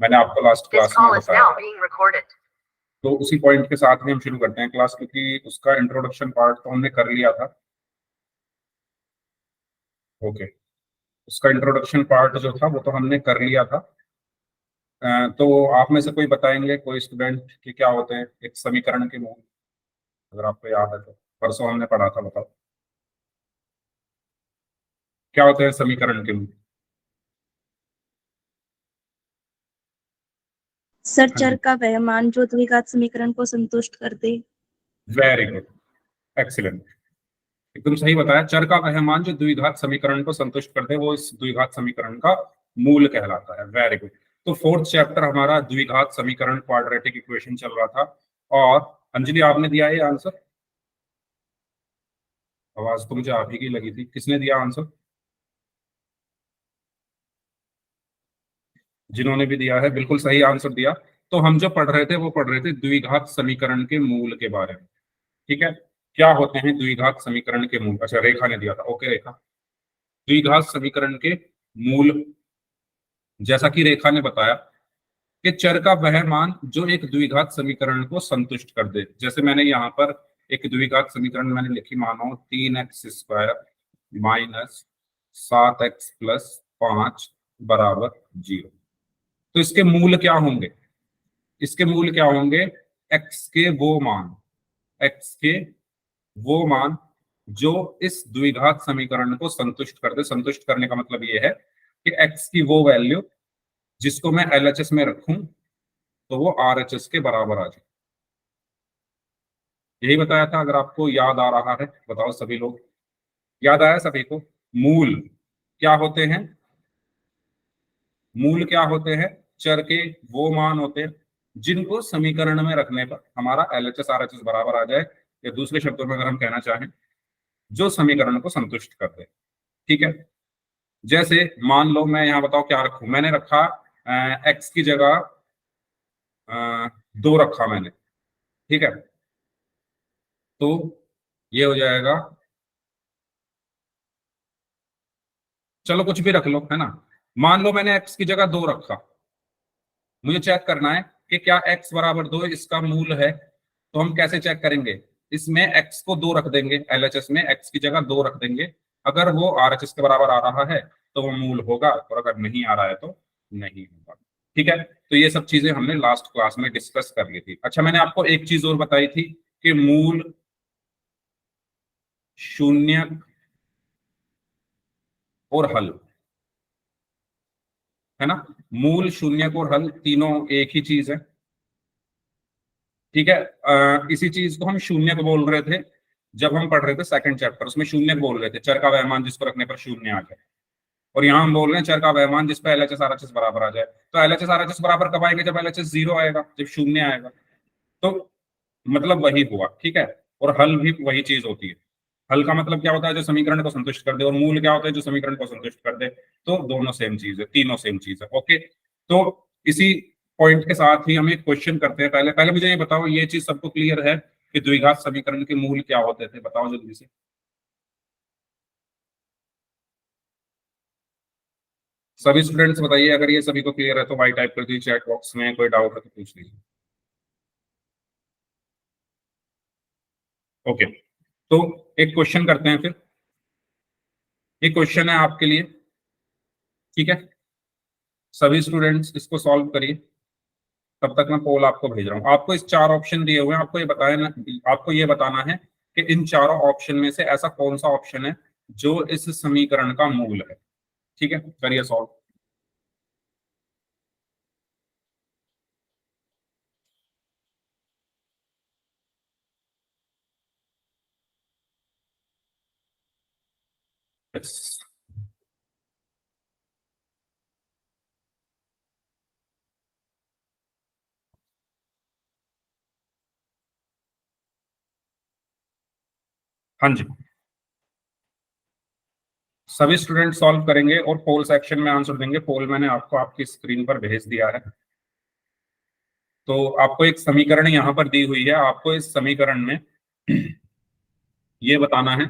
मैंने आपको last class में बताया, तो उसी पॉइंट के साथ ही हम शुरू करते हैं क्लास, क्योंकि उसका इंट्रोडक्शन पार्ट तो हमने कर लिया था। ओके, उसका इंट्रोडक्शन पार्ट जो था वो तो हमने कर लिया था। तो आप में से कोई बताएंगे, कोई स्टूडेंट, कि क्या होते हैं एक समीकरण के मूल, अगर आपको याद है तो परसों हमने पढ़ा था, बताओ क्या होते हैं समीकरण के मूल। सर, चर का वह मान जो द्विघात समीकरण को संतुष्ट कर दे। वेरी गुड, एक्सीलेंट, एकदम सही बताया। चर का वह मान जो द्विघात समीकरण को संतुष्ट कर दे वो इस द्विघात समीकरण का मूल कहलाता है। Very good. तो फोर्थ चैप्टर हमारा द्विघात समीकरण, क्वाड्रेटिक इक्वेशन चल रहा था। और अंजलि, आपने दिया है आंसर? आवाज तो मुझे आप ही की लगी थी। किसने दिया आंसर? जिन्होंने भी दिया है, बिल्कुल सही आंसर दिया। तो हम जो पढ़ रहे थे वो पढ़ रहे थे द्विघात समीकरण के मूल के बारे में। ठीक है, क्या होते हैं द्विघात समीकरण के मूल? अच्छा, रेखा ने दिया था। ओके रेखा, द्विघात समीकरण के मूल, जैसा कि रेखा ने बताया कि चर का वह मान जो एक द्विघात समीकरण को संतुष्ट कर दे। जैसे मैंने यहाँ पर एक द्विघात समीकरण मैंने लिखी, मानो 3x² माइनस 7x+5 बराबर 0। तो इसके मूल क्या होंगे? इसके मूल क्या होंगे? x के वो मान, x के वो मान जो इस द्विघात समीकरण को संतुष्ट कर दे। संतुष्ट करने का मतलब ये है कि x की वो वैल्यू जिसको मैं LHS में रखूं तो वो RHS के बराबर आ जाए। यही बताया था, अगर आपको याद आ रहा है बताओ सभी लोग, याद आया सभी को? मूल क्या होते हैं? मूल क्या होते हैं? चर के वो मान होते हैं जिनको समीकरण में रखने पर हमारा LHS RHS बराबर आ जाए, या दूसरे शब्दों में अगर हम कहना चाहें, जो समीकरण को संतुष्ट कर दे। ठीक है, जैसे मान लो मैं यहाँ बताओ क्या रखूं, मैंने रखा x की जगह 2 रखा मैंने। ठीक है, तो ये हो जाएगा, चलो कुछ भी रख लो, है ना। मान लो मैंने x की जगह 2 रखा, मुझे चेक करना है कि क्या x बराबर 2 इसका मूल है। तो हम कैसे चेक करेंगे? इसमें x को 2 रख देंगे, LHS में x की जगह 2 रख देंगे। अगर वो RHS के बराबर आ रहा है तो वो मूल होगा, और अगर नहीं आ रहा है तो नहीं होगा। ठीक है, तो ये सब चीजें हमने लास्ट क्लास में डिस्कस कर ली थी। अच्छा, मैंने आपको एक चीज और बताई थी कि मूल, शून्य और हल, है ना। मूल, शून्य और हल तीनों एक ही चीज है। ठीक है, इसी चीज को हम शून्य को बोल रहे थे जब हम पढ़ रहे थे सेकंड चैप्टर, उसमें शून्य को बोल रहे थे, चर का वह मान जिसको रखने पर शून्य आ जाए। और यहाँ हम बोल रहे हैं चर का वह मान जिस पर LHS RHS बराबर आ जाए। तो LHS RHS बराबर कब आएगा? जब LHS 0 आएगा, जब शून्य आएगा। तो मतलब वही हुआ। ठीक है, और हल भी वही चीज होती है। हल का मतलब क्या होता है? जो समीकरण को संतुष्ट कर दे। और मूल क्या होता है? जो समीकरण को संतुष्ट कर दे। तो दोनों सेम चीज है, तीनों सेम चीज है। ओके, तो इसी पॉइंट के साथ ही हम एक क्वेश्चन करते हैं। पहले पहले मुझे ये बताओ, ये चीज सबको क्लियर है कि द्विघात समीकरण के मूल क्या होते थे? बताओ जल्दी से। सभी स्टूडेंट्स बताइए, अगर ये सभी को क्लियर है तो वाई टाइप कर दीजिए चैट बॉक्स में, कोई डाउट है तो पूछ लीजिए। ओके, तो एक क्वेश्चन करते हैं फिर। एक क्वेश्चन है आपके लिए, ठीक है। सभी स्टूडेंट्स इसको सॉल्व करिए, तब तक मैं पोल आपको भेज रहा हूँ। आपको इस 4 ऑप्शन दिए हुए हैं, आपको ये बताया, आपको ये बताना है कि इन चारों ऑप्शन में से ऐसा कौन सा ऑप्शन है जो इस समीकरण का मूल है। ठीक है, करिए सॉल्व। हाँ जी, सभी स्टूडेंट सॉल्व करेंगे और पोल सेक्शन में आंसर देंगे। पोल मैंने आपको आपकी स्क्रीन पर भेज दिया है। तो आपको एक समीकरण यहाँ पर दी हुई है, आपको इस समीकरण में ये बताना है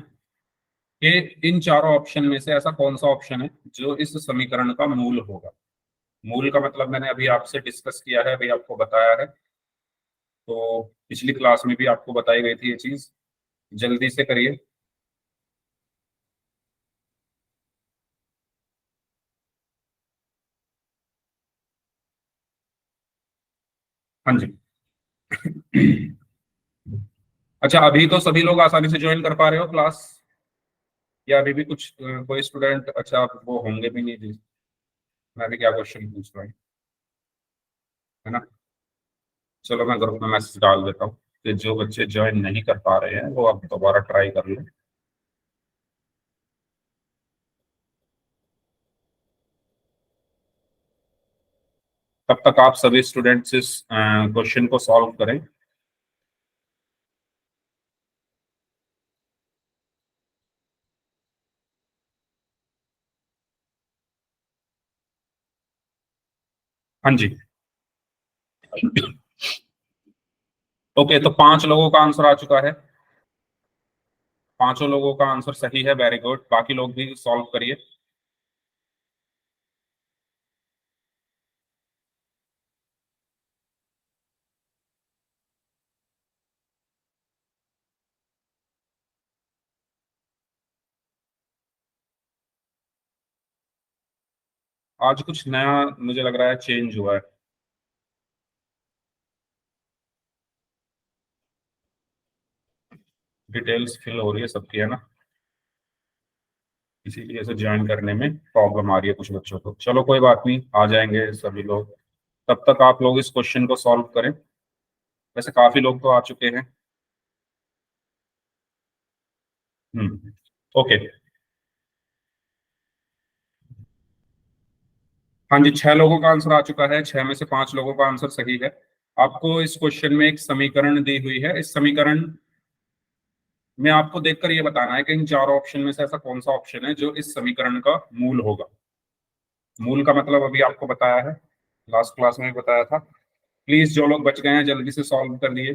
कि इन चारों ऑप्शन में से ऐसा कौन सा ऑप्शन है जो इस समीकरण का मूल होगा। मूल का मतलब मैंने अभी आपसे डिस्कस किया है, अभी आपको बताया है, तो पिछली क्लास में भी आपको बताई गई थी ये चीज, जल्दी से करिए। हाँ जी। अच्छा, अभी तो सभी लोग आसानी से ज्वाइन कर पा रहे हो क्लास, या अभी भी कुछ कोई स्टूडेंट, अच्छा वो होंगे भी नहीं जी, मैं भी क्या क्वेश्चन पूछ रहा हूँ, है ना। चलो मैं ग्रुप में मैसेज डाल देता हूँ कि जो बच्चे ज्वाइन नहीं कर पा रहे हैं वो अब दोबारा ट्राई कर लें। तब तक आप सभी स्टूडेंट्स इस क्वेश्चन को सॉल्व करें। हाँ जी। ओके, तो 5 लोगों का आंसर आ चुका है, 5 लोगों का आंसर सही है, वेरी गुड। बाकी लोग भी सॉल्व करिए। आज कुछ नया मुझे लग रहा है चेंज हुआ है। डिटेल्स फिल हो रही है सबकी, है ना, इसीलिए से ज्वाइन करने में प्रॉब्लम आ रही है कुछ बच्चों को। चलो कोई बात नहीं, आ जाएंगे सभी लोग। तब तक आप लोग इस क्वेश्चन को सॉल्व करें। वैसे काफी लोग तो आ चुके हैं। ओके। हाँ जी, 6 लोगों का आंसर आ चुका है, 6 में से 5 लोगों का आंसर सही है। आपको इस क्वेश्चन में एक समीकरण दी हुई है, इस समीकरण में आपको देखकर ये बताना है कि इन चारों ऑप्शन में से ऐसा कौन सा ऑप्शन है जो इस समीकरण का मूल होगा। मूल का मतलब अभी आपको बताया है, लास्ट क्लास में भी बताया था। प्लीज जो लोग बच गए हैं जल्दी से सॉल्व कर लिए।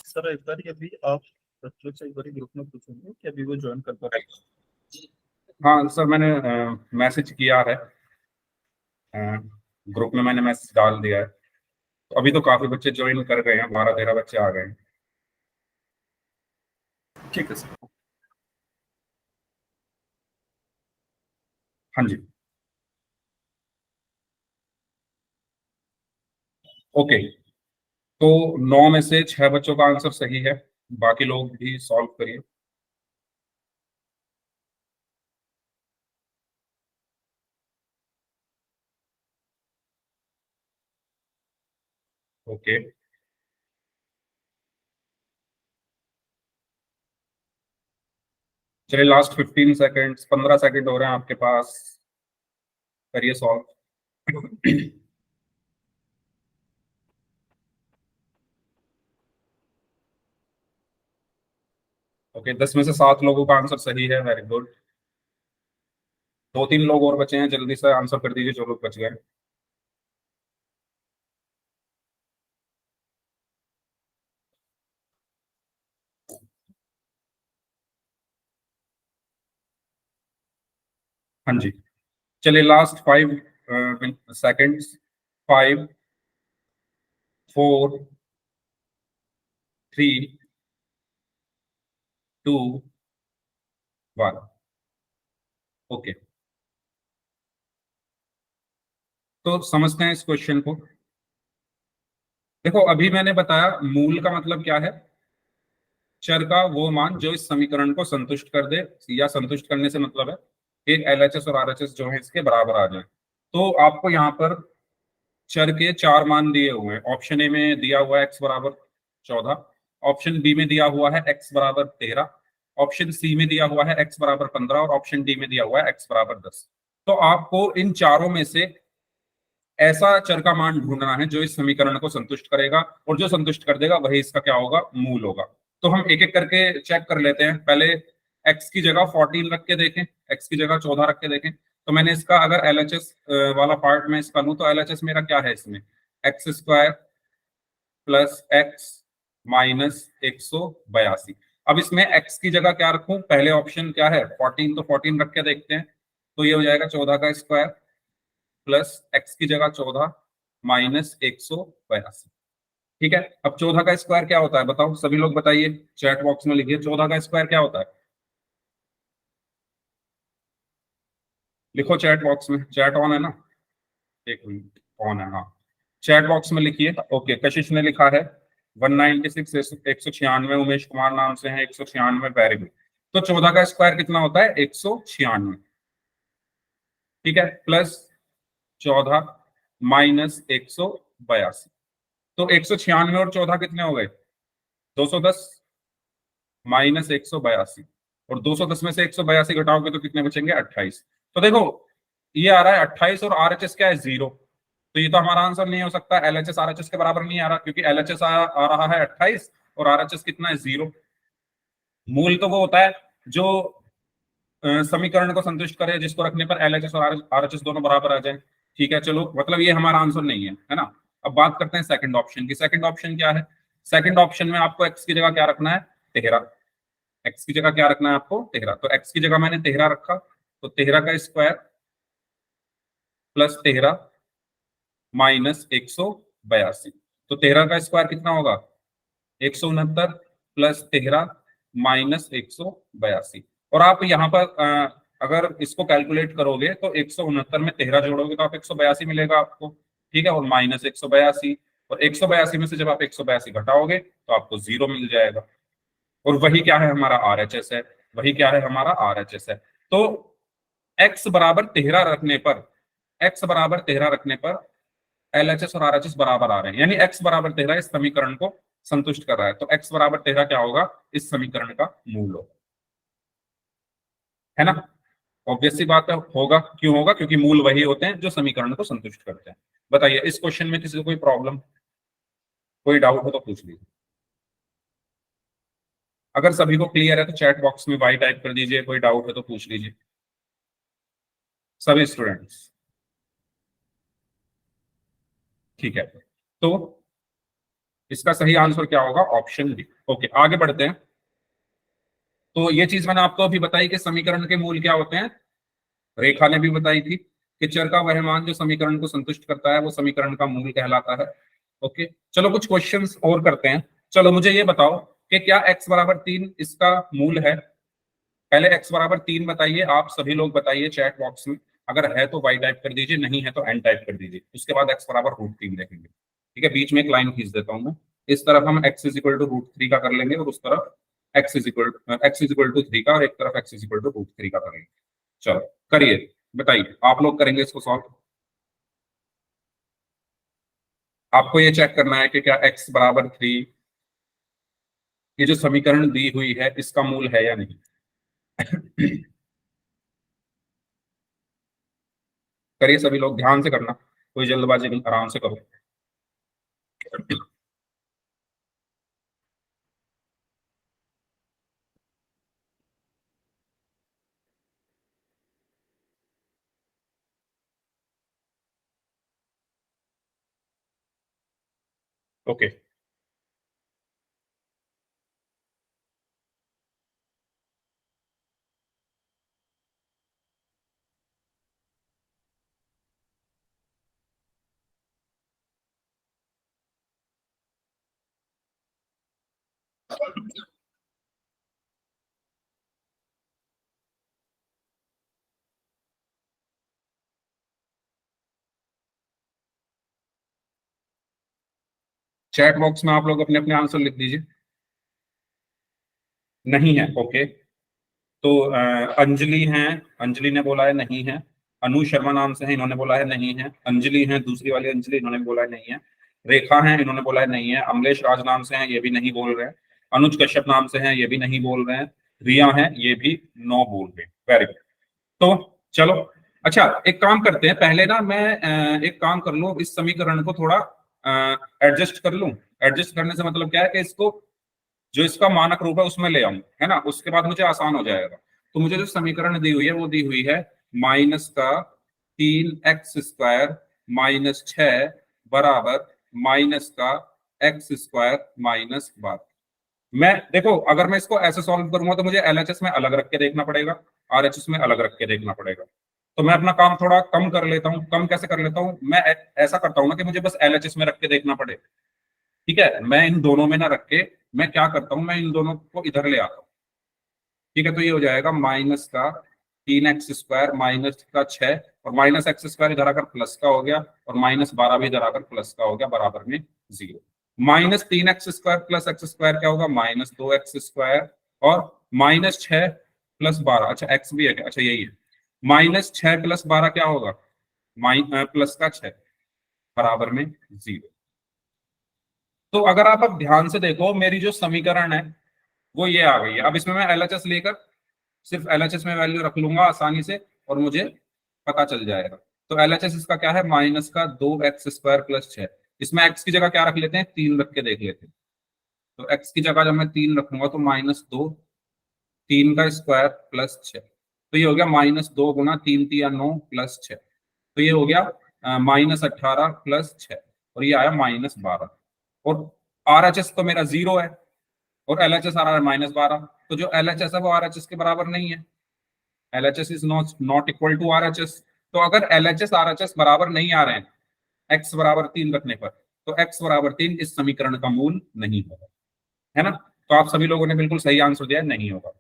सर एक बार अभी आप बच्चों से एक बार ग्रुप में पूछेंगे कि अभी वो ज्वाइन कर पा रहे हाँ सर, मैंने मैसेज किया है, ग्रुप में मैंने मैसेज डाल दिया है, तो अभी तो काफी बच्चे ज्वाइन कर गए हैं, 12-13 बच्चे आ गए हैं। हैं? ठीक है सर। हाँ जी। ओके, तो 9 में से 6 बच्चों का आंसर सही है, बाकी लोग भी सॉल्व करिए। ओके, चलिए लास्ट 15 सेकेंड्स, 15 सेकेंड हो रहे हैं आपके पास, करिए सॉल्व। ओके, 10 में से 7 लोगों का आंसर सही है, वेरी गुड। 2-3 लोग और बचे हैं, जल्दी से आंसर कर दीजिए जो लोग बच गए। हाँ जी, चलिए लास्ट 5 सेकेंड्स, 5, 4, 3, 2, 1। ओके, तो समझते हैं इस क्वेश्चन को। देखो, अभी मैंने बताया मूल का मतलब क्या है, चर का वो मान जो इस समीकरण को संतुष्ट कर दे, या संतुष्ट करने से मतलब है कि एलएचएस और आरएचएस जो है इसके बराबर आ जाए। तो आपको यहाँ पर चर के 4 मान दिए हुए हैं। ऑप्शन ए में दिया हुआ है x = 14, ऑप्शन बी में दिया हुआ है x = 13, ऑप्शन सी में दिया हुआ है x = 15, और ऑप्शन डी में दिया हुआ है x = 10। तो आपको इन चारों में से ऐसा चर का मान ढूंढना है जो इस समीकरण को संतुष्ट करेगा, और जो संतुष्ट कर देगा वही इसका क्या होगा, मूल होगा। तो हम एक एक करके चेक कर लेते हैं। पहले x की जगह 14 रख के देखें, x की जगह 14 रख के देखें। तो मैंने इसका अगर एलएचएस वाला पार्ट में इसका लूं, तो एलएचएस मेरा क्या है इसमें, x² + x - 182। अब इसमें x की जगह क्या रखूं, पहले ऑप्शन क्या है 14, तो 14 रख के देखते हैं। तो ये हो जाएगा 14 का स्क्वायर प्लस x की जगह 14 माइनस 182। ठीक है, अब 14 का स्क्वायर क्या होता है बताओ, सभी लोग बताइए, चैट बॉक्स में लिखिए 14 का स्क्वायर क्या होता है। लिखो चैट बॉक्स में, चैट ऑन है ना, एक मिनट, ऑन है हाँ। चैट बॉक्स में लिखिए। ओके, कशिश ने लिखा है 196, 196, उमेश कुमार नाम से है 196, वेरी गुड। तो 14 का स्क्वायर कितना होता है 196, ठीक है, प्लस 14 माइनस 182। तो 196 और 14 कितने हो गए 210 माइनस 182, और 210 में से 182 घटाओगे तो कितने बचेंगे 28। तो देखो ये आ रहा है 28 और आरएचएस क्या है 0, तो ये तो हमारा आंसर नहीं हो सकता, एलएचएस आरएचएस के बराबर नहीं आ रहा, क्योंकि एलएचएस आ रहा है 28 और आरएचएस कितना है 0। मूल तो वो होता है जो समीकरण को संतुष्ट करे, जिसको रखने पर एलएचएस और आरएचएस दोनों बराबर आ जाए। ठीक है, चलो मतलब ये हमारा आंसर नहीं है ना। अब बात करते हैं सेकंड ऑप्शन की। सेकंड ऑप्शन क्या है, सेकंड ऑप्शन में आपको एक्स की जगह क्या रखना है 13, एक्स की जगह क्या रखना है आपको 13, तो एक्स की जगह मैंने 13 रखा, तो 13 का स्क्वायर प्लस 13 माइनस 182, तो 13 का स्क्वायर कितना होगा 169 प्लस 13 माइनस 182। और आप यहाँ पर अगर इसको कैलकुलेट करोगे तो 169 में 13 जोड़ोगे तो आप 182 मिलेगा आपको, ठीक है, और माइनस 182, और 182 में से जब आप 182 घटाओगे तो आपको 0 मिल जाएगा। और वही क्या है हमारा आरएचएस है, वही क्या है हमारा आरएचएस है। तो x बराबर 13 रखने पर, x बराबर 13 रखने पर एलएचएस और आरएचएस बराबर आ रहे हैं, यानी x बराबर 13 इस समीकरण को संतुष्ट कर रहा है। तो x बराबर 13 क्या होगा इस समीकरण का मूल होगा, है ना। ऑब्वियस सी बात है, होगा, क्यों होगा, क्योंकि मूल वही होते हैं जो समीकरण को संतुष्ट करते हैं। बताइए इस क्वेश्चन में किसी को कोई प्रॉब्लम, कोई डाउट हो तो पूछ लीजिए। अगर सभी को क्लियर है तो चैट बॉक्स में वाई टाइप कर दीजिए, कोई डाउट है तो पूछ लीजिए सभी स्टूडेंट्स। ठीक है, तो इसका सही आंसर क्या होगा ऑप्शन बी। ओके, आगे बढ़ते हैं। तो ये चीज मैंने आपको अभी बताई कि समीकरण के मूल क्या होते हैं, रेखा ने भी बताई थी कि चर का वह मान जो समीकरण को संतुष्ट करता है वो समीकरण का मूल कहलाता है। ओके, चलो कुछ क्वेश्चंस और करते हैं। चलो मुझे ये बताओ कि क्या x बराबर 3 इसका मूल है। पहले x बराबर 3 बताइए, आप सभी लोग बताइए चैट बॉक्स में, अगर है तो y टाइप कर दीजिए, नहीं है तो n टाइप कर दीजिए, उसके बाद x बराबर √3 देखेंगे। ठीक है, बीच में एक लाइन खींच देता हूं मैं, इस तरफ हम x इज इक्वल टू √3 का कर लेंगे और उस तरफ x इज इक्वल टू 3 का, और एक तरफ x इज इक्वल टू √3 का करेंगे। चलो करिए, बताइए, आप लोग करेंगे इसको सॉल्व। आपको ये चेक करना है कि क्या x बराबर 3 ये जो समीकरण दी हुई है इसका मूल है या नहीं। करिए सभी लोग, ध्यान से करना, कोई जल्दबाजी नहीं, आराम से करो। ओके, चैट बॉक्स में आप लोग अपने अपने आंसर लिख दीजिए। नहीं है, ओके, तो अंजलि हैं, अंजलि ने बोला है नहीं है, अनु शर्मा नाम से है, इन्होंने बोला है नहीं है, अंजलि है दूसरी वाली अंजलि, इन्होंने बोला है नहीं है, रेखा है, इन्होंने बोला है नहीं है, अमलेश राज नाम से हैं, ये भी नहीं बोल रहे हैं, अनुज कश्यप नाम से हैं, ये भी नहीं बोल रहे हैं, रिया है, ये भी नो बोल रहे। वेरी गुड, तो चलो अच्छा एक काम करते हैं, पहले ना मैं एक काम कर लूं, इस समीकरण को थोड़ा एडजस्ट कर लूं। एडजस्ट करने से मतलब क्या है कि इसको जो इसका मानक रूप है उसमें ले आऊं, है ना, उसके बाद मुझे आसान हो जाएगा। तो मुझे जो समीकरण दी हुई है वो दी हुई है माइनस का 3x² माइनस 6 बराबर माइनस का x² माइनस 12। मैं देखो अगर मैं इसको ऐसे सॉल्व करूंगा तो मुझे एलएचएस में अलग रख के देखना पड़ेगा, आरएचएस में अलग रख के देखना पड़ेगा। तो मैं अपना काम थोड़ा कम कर लेता हूँ। कम कैसे कर लेता हूँ, मैं ऐसा करता हूँ ना कि मुझे बस एलएचएस में रख के देखना पड़े। ठीक है, मैं इन दोनों में ना रख के मैं क्या करता हूँ, मैं इन दोनों को इधर ले आता हूँ। ठीक है, तो ये हो जाएगा माइनस का 3x² माइनस का 6, और माइनस x² इधर आकर प्लस का हो गया, और -12 भी इधर आकर प्लस का हो गया, बराबर में 0। -3x² प्लस x² क्या होगा, -2x², और -6 प्लस 12, अच्छा x भी है क्या, अच्छा यही है, -6 प्लस 12 क्या होगा, प्लस का 6, बराबर में 0। तो अगर आप अब ध्यान से देखो, मेरी जो समीकरण है वो ये आ गई है। अब इसमें मैं एलएचएस लेकर सिर्फ एलएचएस में वैल्यू रख लूंगा आसानी से, और मुझे पता चल जाएगा। तो एलएचएस इसका क्या है, माइनस का 2x² प्लस 6। इसमें x की जगह क्या रख लेते हैं, 3 रख के देख लेते हैं। तो x की जगह जब मैं 3 रखूंगा तो -2, 3 का स्क्वायर प्लस 6, तो ये हो गया -2 गुना 3 3 9 प्लस 6, तो ये हो गया -18 प्लस 6, और ये आया -12। और RHS तो मेरा 0 है, और LHS आ रहा है -12, तो जो LHS है वो RHS के बराबर नहीं है। LHS is not equal to RHS। तो अगर LHS RHS बराबर नहीं आ रहे हैं x बराबर 3 रखने पर, तो x बराबर 3 इस समीकरण का मूल नहीं होगा, है ना। तो आप सभी लोगों ने बिल्कुल सही आंसर दिया है, नहीं होगा।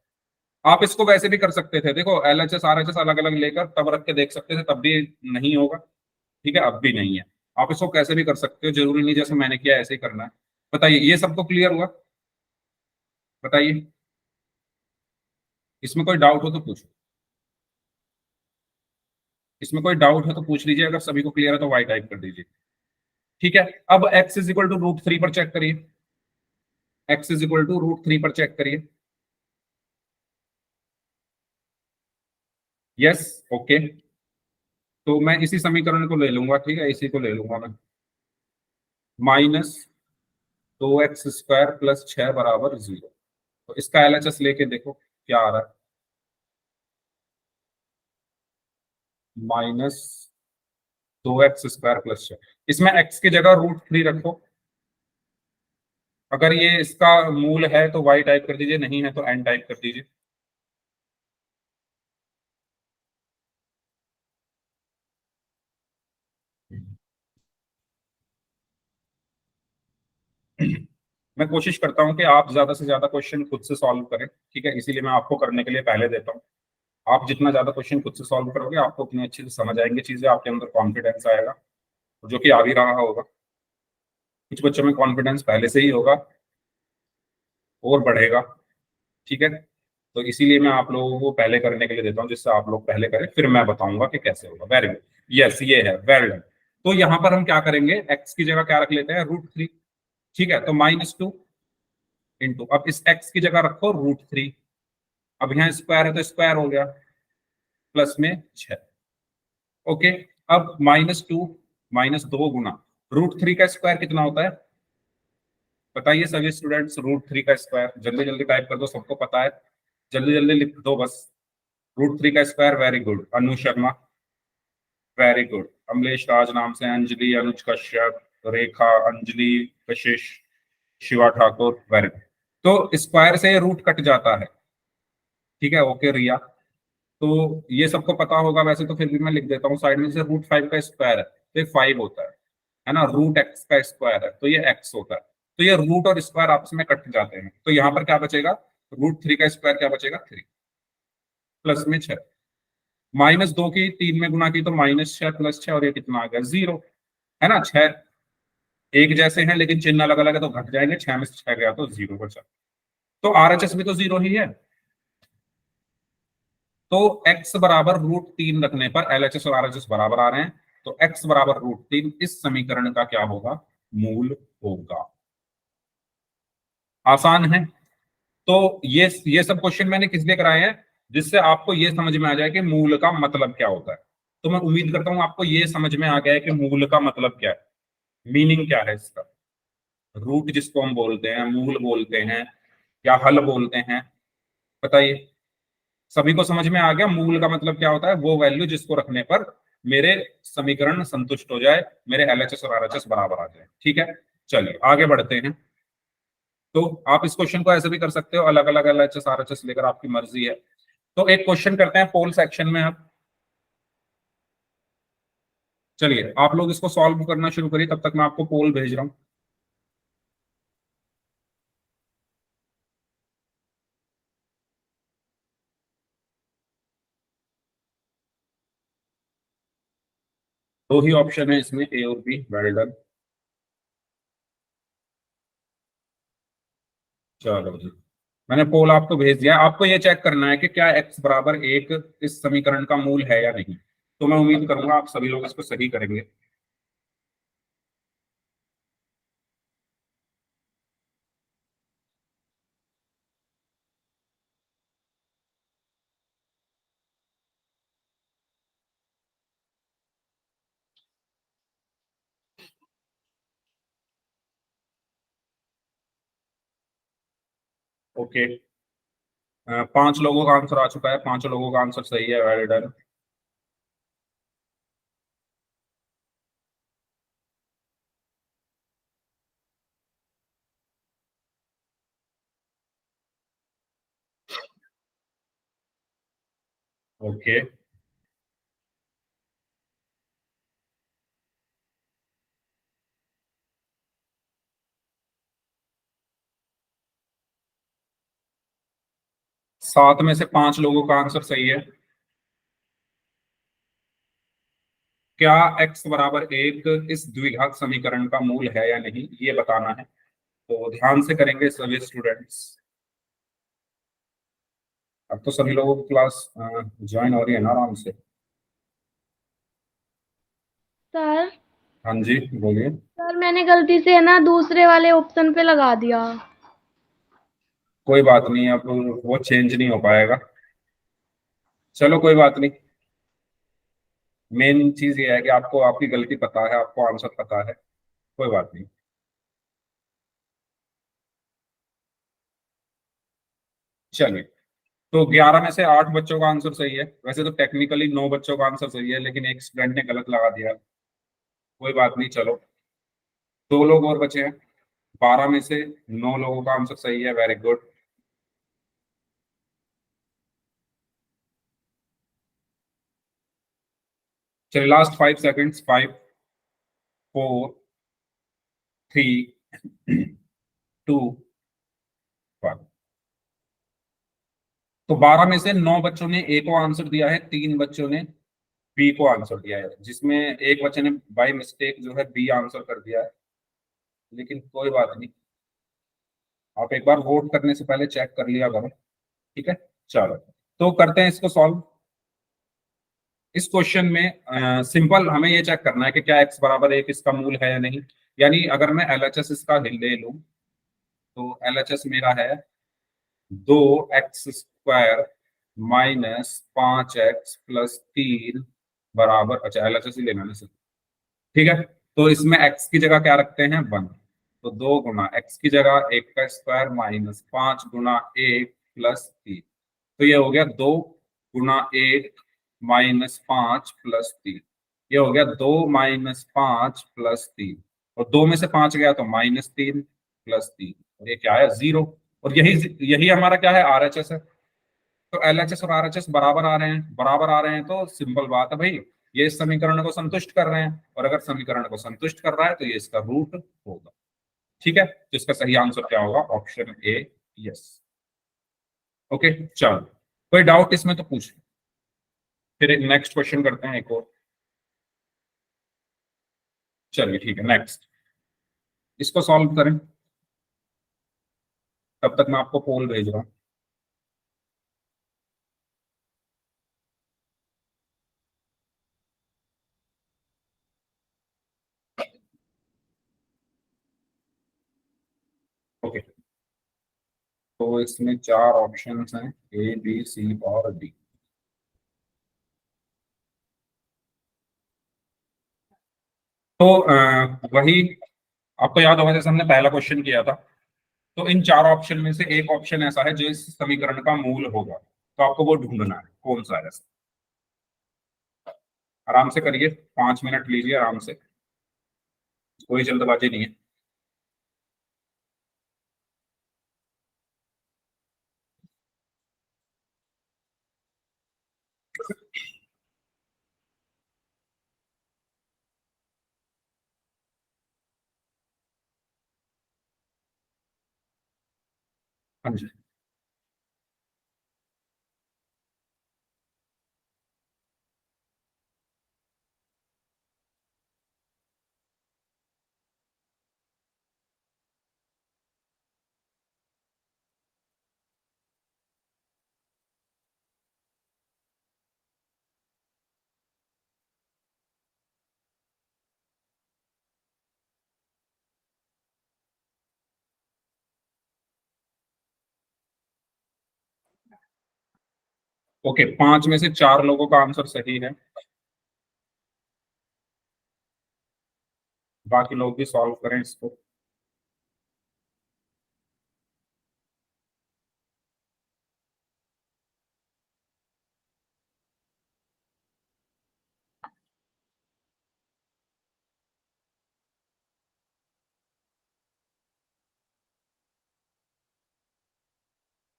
आप इसको वैसे भी कर सकते थे, देखो LHS RHS अलग अलग लेकर तब रख के देख सकते थे, तब भी नहीं होगा। ठीक है, अब भी नहीं है। आप इसको कैसे भी कर सकते हो, जरूरी नहीं जैसे मैंने किया ऐसे ही करना है। बताइए, ये सबको क्लियर हुआ, बताइए, इसमें कोई डाउट हो तो पूछो, इसमें कोई डाउट है तो पूछ लीजिए, अगर सभी को क्लियर है तो वाई टाइप कर दीजिए। ठीक है, अब x इज इक्वल टू √3 पर चेक करिए, x इज इक्वल टू √3 पर चेक करिए। यस, ओके, तो मैं इसी समीकरण को ले लूंगा, ठीक है, इसी को ले लूंगा मैं, -2x² प्लस 6 बराबर 0। तो इसका एलएचएस लेके देखो क्या आ रहा है, -2x² प्लस 6। इसमें x की जगह √3 रखो। अगर ये इसका मूल है तो y टाइप कर दीजिए, नहीं है तो n टाइप कर दीजिए। मैं कोशिश करता हूं कि आप ज्यादा से ज्यादा क्वेश्चन खुद से सॉल्व करें, ठीक है, इसीलिए मैं आपको करने के लिए पहले देता हूं। आप जितना ज्यादा क्वेश्चन खुद से सॉल्व करोगे, आपको उतनी अच्छे से समझ आएंगे चीजें, आपके अंदर कॉन्फिडेंस आएगा, जो कि आ भी रहा होगा। कुछ बच्चों में कॉन्फिडेंस पहले से ही होगा और बढ़ेगा। ठीक है, तो इसीलिए मैं आप लोगों को पहले करने के लिए देता हूं, जिससे आप लोग पहले करें, फिर मैं बताऊंगा कि कैसे होगा। वेरी गुड, यस, ये है, वेरी गुड। तो यहां पर हम क्या करेंगे, x की जगह क्या रख लेते हैं, √3। ठीक है, तो -2 इंटू, अब इस x की जगह रखो √3। अब यहाँ स्क्वायर है तो स्क्वायर हो गया, प्लस में 6। ओके, अब -2 -2 गुना √3 का स्क्वायर कितना होता है, बताइए सभी स्टूडेंट्स, √3 का स्क्वायर, जल्दी जल्दी टाइप कर दो, सबको पता है, जल्दी जल्दी लिख दो बस। √3 का स्क्वायर, वेरी गुड अनु शर्मा, वेरी गुड अमलेश राज नाम से, अंजलि, अनुज कश्यप, रेखा, अंजलि, कशिश, शिवा ठाकुर, वेरी गुड। तो स्क्वायर से रूट कट जाता है, ठीक है, ओके रिया। तो ये सबको पता होगा वैसे, तो फिर भी मैं लिख देता हूँ साइड में, जैसे √5 का स्क्वायर है तो ये 5 होता है ना, √x का स्क्वायर है तो ये x होता है। तो ये रूट और स्क्वायर आपस में कट जाते हैं, तो यहाँ पर क्या बचेगा, √3 का स्क्वायर क्या बचेगा, 3, प्लस में 6, -2 की 3 में गुना की तो -6 प्लस 6, और ये कितना आ गया, 0, है ना। 6 एक जैसे हैं लेकिन चिन्ह अलग अलग है तो घट जाएंगे, 6 में से 6 गया तो 0 बचा। तो RHS भी तो 0 ही है। तो x बराबर √3 रखने पर LHS और RHS बराबर आ रहे हैं, तो x बराबर √3 इस समीकरण का क्या होगा, मूल होगा। आसान है। तो ये सब क्वेश्चन मैंने किस लिए कराए हैं, जिससे आपको ये समझ में आ जाए कि मूल का मतलब क्या होता है। तो मैं उम्मीद करता हूं आपको ये समझ में आ गया है कि मूल का मतलब क्या है, मीनिंग क्या है इसका। रूट जिसको हम बोलते हैं, मूल बोलते हैं, या हल बोलते हैं, बताइए, सभी को समझ में आ गया मूल का मतलब क्या होता है, वो वैल्यू जिसको रखने पर मेरे समीकरण संतुष्ट हो जाए, मेरे LHS और RHS बराबर आ जाए। ठीक है, चलिए आगे बढ़ते हैं। तो आप इस क्वेश्चन को ऐसे भी कर सकते हो, अलग अलग LHS RHS लेकर, आपकी मर्जी है। तो एक क्वेश्चन करते हैं पोल सेक्शन में अब। चलिए आप लोग इसको सॉल्व करना शुरू करिए, तब तक मैं आपको पोल भेज रहा हूँ। दो ही ऑप्शन है इसमें, ए और बी। Well done. चलो जी, मैंने पोल आपको भेज दिया। आपको ये चेक करना है कि क्या x बराबर एक इस समीकरण का मूल है या नहीं। तो मैं उम्मीद करूंगा आप सभी लोग इसको सही करेंगे। ओके, पांच लोगों का आंसर आ चुका है, पांचों लोगों का आंसर सही है। Well done. ओके, सात में से पांच लोगों का आंसर सही है। क्या x बराबर एक इस द्विघात समीकरण का मूल है या नहीं, ये बताना है। तो ध्यान से करेंगे सभी स्टूडेंट्स। अब तो सभी लोगों की क्लास ज्वाइन हो रही है ना आराम से। सर हाँ जी, बोलिए। सर मैंने गलती से ना दूसरे वाले ऑप्शन पे लगा दिया। कोई बात नहीं, अब वो चेंज नहीं हो पाएगा। चलो कोई बात नहीं। मेन चीज ये है कि आपको आपकी गलती पता है, आपको आंसर पता है। कोई बात नहीं। चलिए, तो 11 में से 8 बच्चों का आंसर सही है। वैसे तो टेक्निकली 9 बच्चों का आंसर सही है, लेकिन एक स्टूडेंट ने गलत लगा दिया। कोई बात नहीं, चलो। दो लोग और बचे हैं। 12 में से 9 लोगों का आंसर सही है। Very good. चलिए, लास्ट 5 सेकेंड्स। 5, 4, 3, 2, 1। तो 12 में से 9 बच्चों ने ए को आंसर दिया है, 3 बच्चों ने बी को आंसर दिया है, जिसमें एक बच्चे ने बाय मिस्टेक जो है बी आंसर कर दिया है। लेकिन कोई बात नहीं, आप एक बार वोट करने से पहले चेक कर लिया करो। ठीक है, चलो। तो करते हैं इसको सॉल्व। इस क्वेश्चन में सिंपल हमें ये चेक करना है कि क्या x बराबर एक इसका मूल है या नहीं। यानी अगर मैं LHS इसका ले लूं, तो LHS मेरा है 2x² माइनस 5x+3 बराबर, अच्छा LHS ही लेना है सर। ठीक है, तो इसमें x की जगह क्या रखते हैं, 1। तो 2 गुना x की जगह 1 का स्क्वायर माइनस 5 गुना 1 प्लस 3। तो ये हो गया 2 गुना 1 माइनस 5 प्लस 3। ये हो गया 2 - 5 + 3। और 2 में से 5 गया तो -3 + 3। और ये क्या है, 0। और यही यही हमारा क्या है, RHS है। तो LHS और RHS बराबर आ रहे हैं, बराबर आ रहे हैं, तो सिंपल बात है भाई, ये इस समीकरण को संतुष्ट कर रहे हैं। और अगर समीकरण को संतुष्ट कर रहा है तो ये इसका रूट होगा। ठीक है, तो इसका सही आंसर क्या होगा, ऑप्शन ए, यस। ओके, चलो। कोई डाउट इसमें तो पूछ। फिर नेक्स्ट क्वेश्चन करते हैं एक और। चलिए ठीक है, नेक्स्ट। इसको सॉल्व करें, तब तक मैं आपको पोल भेज रहा हूँ। ओके, तो इसमें 4 ऑप्शंस हैं, ए बी सी और डी। तो वही आपको याद होगा, जैसे हमने पहला क्वेश्चन किया था। तो इन 4 ऑप्शन में से एक ऑप्शन ऐसा है जो इस समीकरण का मूल होगा, तो आपको वो ढूंढना है कौन सा है ऐसा। आराम से करिए, 5 मिनट लीजिए आराम से, कोई जल्दबाजी नहीं है। हाँ जी, ओके, 5 में से 4 लोगों का आंसर सही है, बाकी लोग भी सॉल्व करें इसको।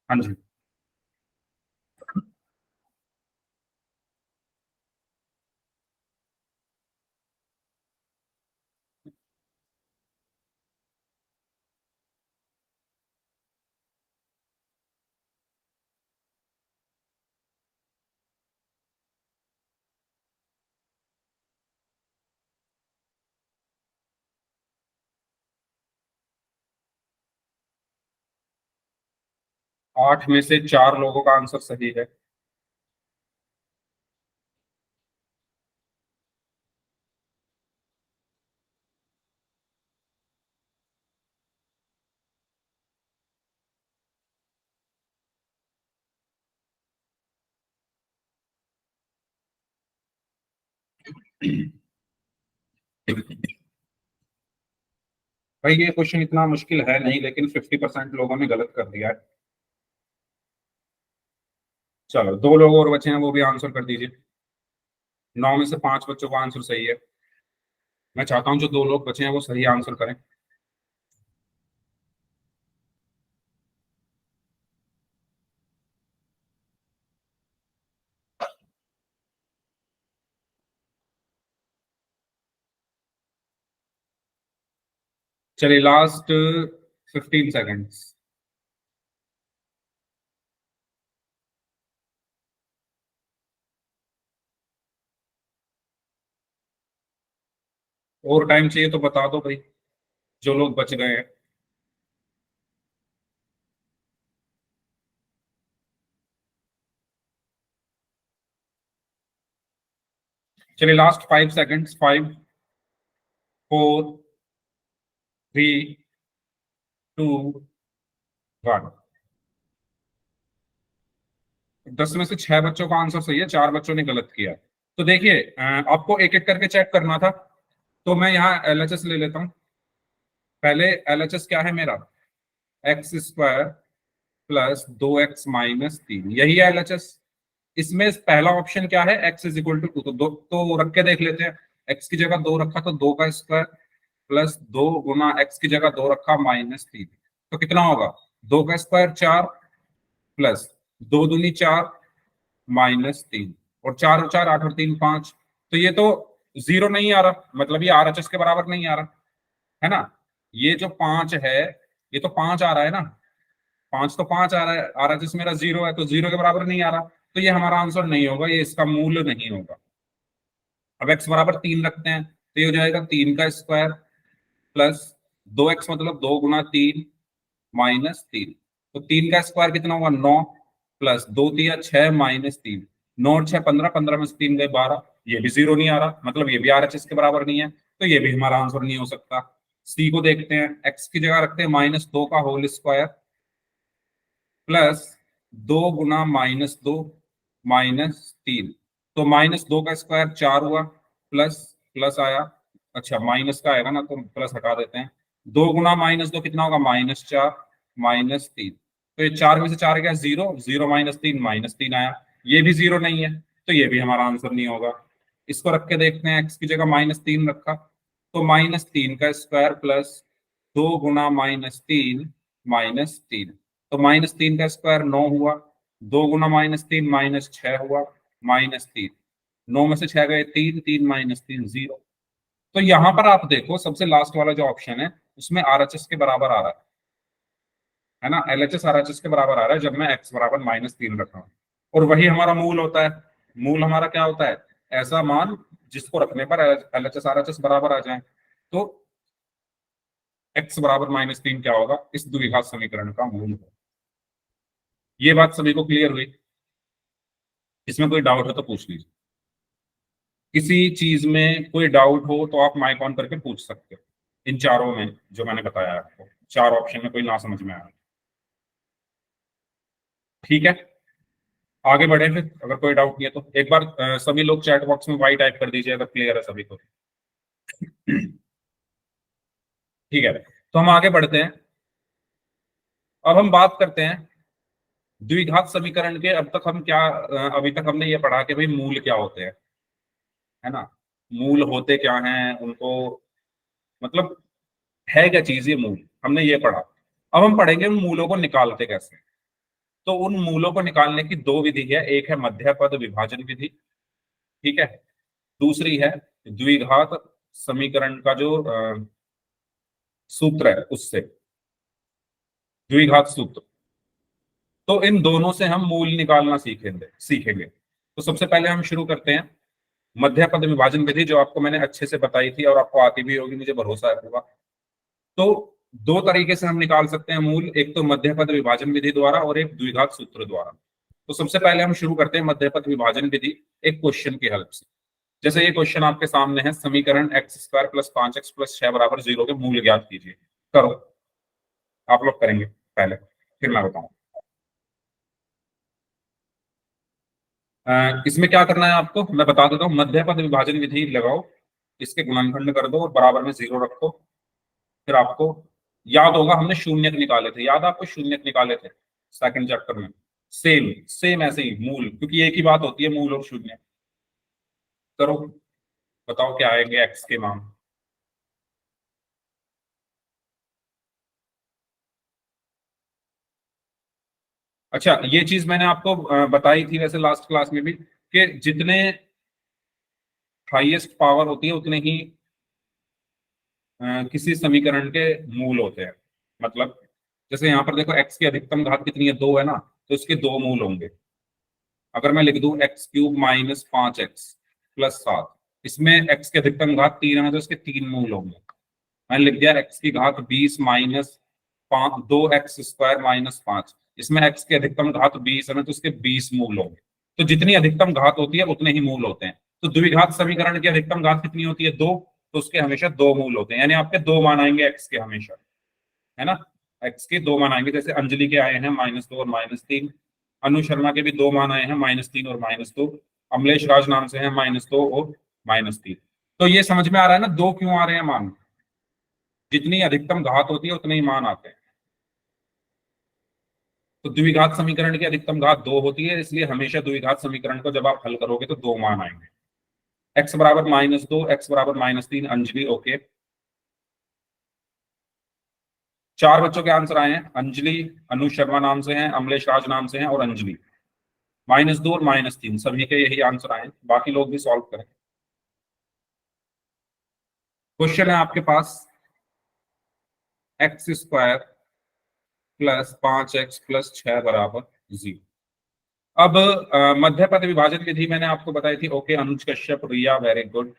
हाँ जी, आठ में से 4 लोगों का आंसर सही है। भाई ये क्वेश्चन इतना मुश्किल है नहीं, लेकिन 50% लोगों ने गलत कर दिया है। चलो, 2 लोग और बचे हैं, वो भी आंसर कर दीजिए। 9 में से 5 बच्चों का आंसर सही है। मैं चाहता हूँ जो 2 लोग बचे हैं वो सही आंसर करें। चलिए, लास्ट 15 सेकेंड्स। और टाइम चाहिए तो बता दो भाई, जो लोग बच गए हैं। चलिए, लास्ट 5 सेकेंड्स। 5, 4, 3, 2, 1। 10 में से 6 बच्चों का आंसर सही है, 4 बच्चों ने गलत किया। तो देखिए, आपको एक एक करके चेक करना था, तो मैं यहाँ एलएचएस ले लेता हूँ। पहले एलएचएस क्या है मेरा? x² प्लस 2x-3, यही है एलएचएस। इसमें पहला ऑप्शन क्या है? x = 2, तो तो रख के देख लेते हैं। x की जगह 2 रखा तो 2 का स्क्वायर प्लस 2 गुना x की जगह 2 रखा -3, तो कितना होगा? 2 का स्क्वायर 4 प्लस 2 दूनी 4 -3, और 4 और 4 8 और 3 5। तो ये तो जीरो नहीं आ रहा, मतलब ये आरएचएस के बराबर नहीं आ रहा है ना। ये जो 5 है, ये तो 5 आ रहा है ना, 5 तो 5 आ रहा है, आरएचएस मेरा 0 है, तो 0 के बराबर नहीं आ रहा, तो ये हमारा आंसर नहीं होगा, ये इसका मूल्य नहीं होगा। अब x बराबर 3 रखते हैं, तो ये हो जाएगा 3 का स्क्वायर प्लस 2x, मतलब 2 गुना 3 -3, तो 3 का स्क्वायर कितना हुआ? 9 प्लस 2 तिया 6 -3, 9 और 6 15, 15 में से 3 गए 12। ये भी 0 नहीं आ रहा, मतलब ये भी आरएचएस के बराबर नहीं है, तो ये भी हमारा आंसर नहीं हो सकता। सी को देखते हैं, x की जगह रखते हैं -2 का होल स्क्वायर प्लस 2 गुना -2 -3, तो -2 का स्क्वायर 4 हुआ, प्लस प्लस आया, अच्छा माइनस का आएगा ना, तो प्लस हटा देते हैं। 2 गुना -2 कितना होगा? -4 -3, तो ये 4 में से 4 गया 0, 0 -3 -3 आया, ये भी 0 नहीं है, तो ये भी हमारा आंसर नहीं होगा। इसको रख के देखते हैं, x की जगह -3 रखा, तो -3 का स्क्वायर प्लस 2 गुना -3 -3, तो -3 का स्क्वायर 9 हुआ, 2 गुना -3 -6 हुआ, -3, 9 में से 6 गए 3, 3 -3 0। तो यहां पर आप देखो, सबसे लास्ट वाला जो ऑप्शन है उसमें आरएचएस के बराबर आ रहा है ना, LHS RHS के बराबर आ रहा है जब मैं x बराबर -3 रख रहा हूँ। और वही हमारा मूल होता है। मूल हमारा क्या होता है, ऐसा मान जिसको रखने पर LHS RHS बराबर आ जाए। तो x बराबर -3 क्या होगा, इस द्विघात समीकरण का मूल होगा। ये बात सभी को क्लियर हुई? इसमें कोई डाउट है तो पूछ लीजिए। किसी चीज में कोई डाउट हो तो आप माइक ऑन करके पूछ सकते हो। इन चारों में जो मैंने बताया आपको, 4 ऑप्शन में कोई ना समझ में आया, ठीक है। आगे बढ़े फिर, अगर कोई डाउट नहीं है तो एक बार सभी लोग चैट बॉक्स में वाई टाइप कर दीजिए अगर क्लियर है सभी को। ठीक है, तो हम आगे बढ़ते हैं। अब हम बात करते हैं द्विघात समीकरण के। अब तक हम क्या अभी तक हमने ये पढ़ा कि भाई मूल क्या होते हैं, है ना, मूल होते क्या हैं, उनको मतलब है क्या चीज ये मूल, हमने ये पढ़ा। अब हम पढ़ेंगे उन मूलों को निकालते कैसे। तो उन मूलों को निकालने की 2 विधि है, एक है मध्यपद विभाजन विधि, ठीक है, दूसरी है द्विघात समीकरण का जो सूत्र है उससे, द्विघात सूत्र। तो इन दोनों से हम मूल निकालना सीखेंगे। तो सबसे पहले हम शुरू करते हैं मध्यपद विभाजन विधि, जो आपको मैंने अच्छे से बताई थी और आपको आती भी होगी, मुझे भरोसा है पूरा। तो 2 तरीके से हम निकाल सकते हैं मूल, एक तो मध्यपद विभाजन विधि द्वारा और एक द्विघात सूत्र द्वारा। तो सबसे पहले हम शुरू करते हैं मध्यपद विभाजन विधि एक क्वेश्चन की हेल्प से। जैसे ये क्वेश्चन आपके सामने है, समीकरण x² + 5x + 6 = 0 के मूल ज्ञात कीजिए। करो, आप लोग करेंगे पहले, फिर मैं बताऊं। इसमें क्या करना है आपको मैं बता देता हूँ। मध्यपद विभाजन विधि लगाओ, इसके गुणनखंड कर दो और बराबर में 0 रखो। फिर आपको याद होगा हमने शून्यक निकाले थे, याद आपको शून्यक निकाले थे सेकंड चैप्टर में। सेम ऐसे ही मूल, क्योंकि एक ही बात होती है मूल और शून्य। करो, बताओ क्या आएंगे एक्स के मान। अच्छा, ये चीज मैंने आपको बताई थी वैसे लास्ट क्लास में भी, कि जितने हाईएस्ट पावर होती है उतने ही किसी समीकरण के मूल होते हैं। मतलब जैसे यहाँ पर देखो x की अधिकतम घात कितनी है, 2 है ना, तो इसके 2 मूल होंगे। अगर मैं लिख दूं x³ - 5x + 7, इसमें x की अधिकतम घात 3 है ना, तो इसके 3 मूल होंगे। मैंने लिख दिया x की घात 20 - 2x² - 5, इसमें x की अधिकतम घात 20 है ना, तो इसके 20 मूल होंगे। तो जितनी अधिकतम घात होती है उतने ही मूल होते हैं। तो द्विघात समीकरण की अधिकतम घात कितनी होती है, 2, तो उसके हमेशा 2 मूल होते हैं, यानी आपके 2 मान आएंगे x के हमेशा, है ना। x के 2 मान आएंगे, जैसे अंजलि के आए हैं -2 और -3, अनु शर्मा के भी 2 मान आए हैं -3 और -2, अमलेश राज नाम से हैं -2 और -3। तो ये समझ में आ रहा है ना 2 क्यों आ रहे हैं मान, जितनी अधिकतम घात होती है उतने ही मान आते हैं। तो द्विघात समीकरण की अधिकतम घात 2 होती है, इसलिए हमेशा द्विघात समीकरण को जब आप हल करोगे तो 2 मान आएंगे। x बराबर -2, x बराबर -3, अंजलि ओके। 4 बच्चों के आंसर आए हैं, अंजलि, अनु शर्मा नाम से हैं, अमलेश राज नाम से हैं और अंजलि। -2 और -3 सभी के यही आंसर आए हैं, बाकी लोग भी सॉल्व करें। क्वेश्चन है आपके पास x² + 5x + 6 = 0। अब मध्यपद विभाजन विधि मैंने आपको बताई थी, ओके अनुज कश्यप, रिया, वेरी गुड।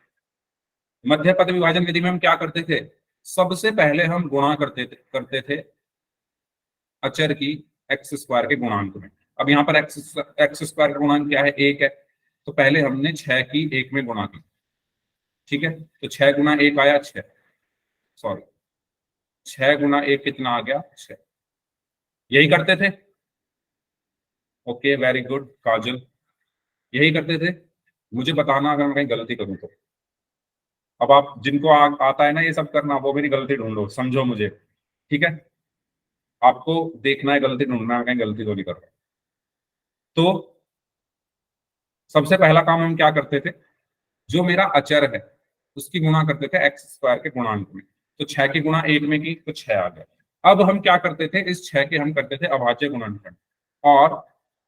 मध्यपद विभाजन विधि में हम क्या करते थे, सबसे पहले हम गुणा करते थे अचर की x² के गुणांक में। अब यहाँ पर x² का गुणांक क्या है, 1 है, तो पहले हमने 6 की 1 में गुणा की, ठीक है। तो 6 × 1 आया 6, सॉरी 6 × 1 कितना आ गया 6, यही करते थे। ओके वेरी गुड काजल, यही करते थे। मुझे बताना अगर मैं कहीं गलती करूं तो। अब आप जिनको आता है ना ये सब करना, वो मेरी गलती ढूंढो, समझो मुझे, ठीक है। आपको देखना है गलती ढूंढना है, कहीं गलती तो नहीं कर रहा। तो सबसे पहला काम हम क्या करते थे, जो मेरा अचर है उसकी गुणा करते थे x² के गुणांक में। तो 6 की गुणा 1 में की तो 6 आ गया। अब हम क्या करते थे, इस 6 के हम करते थे अभाज्य गुणनखंड, और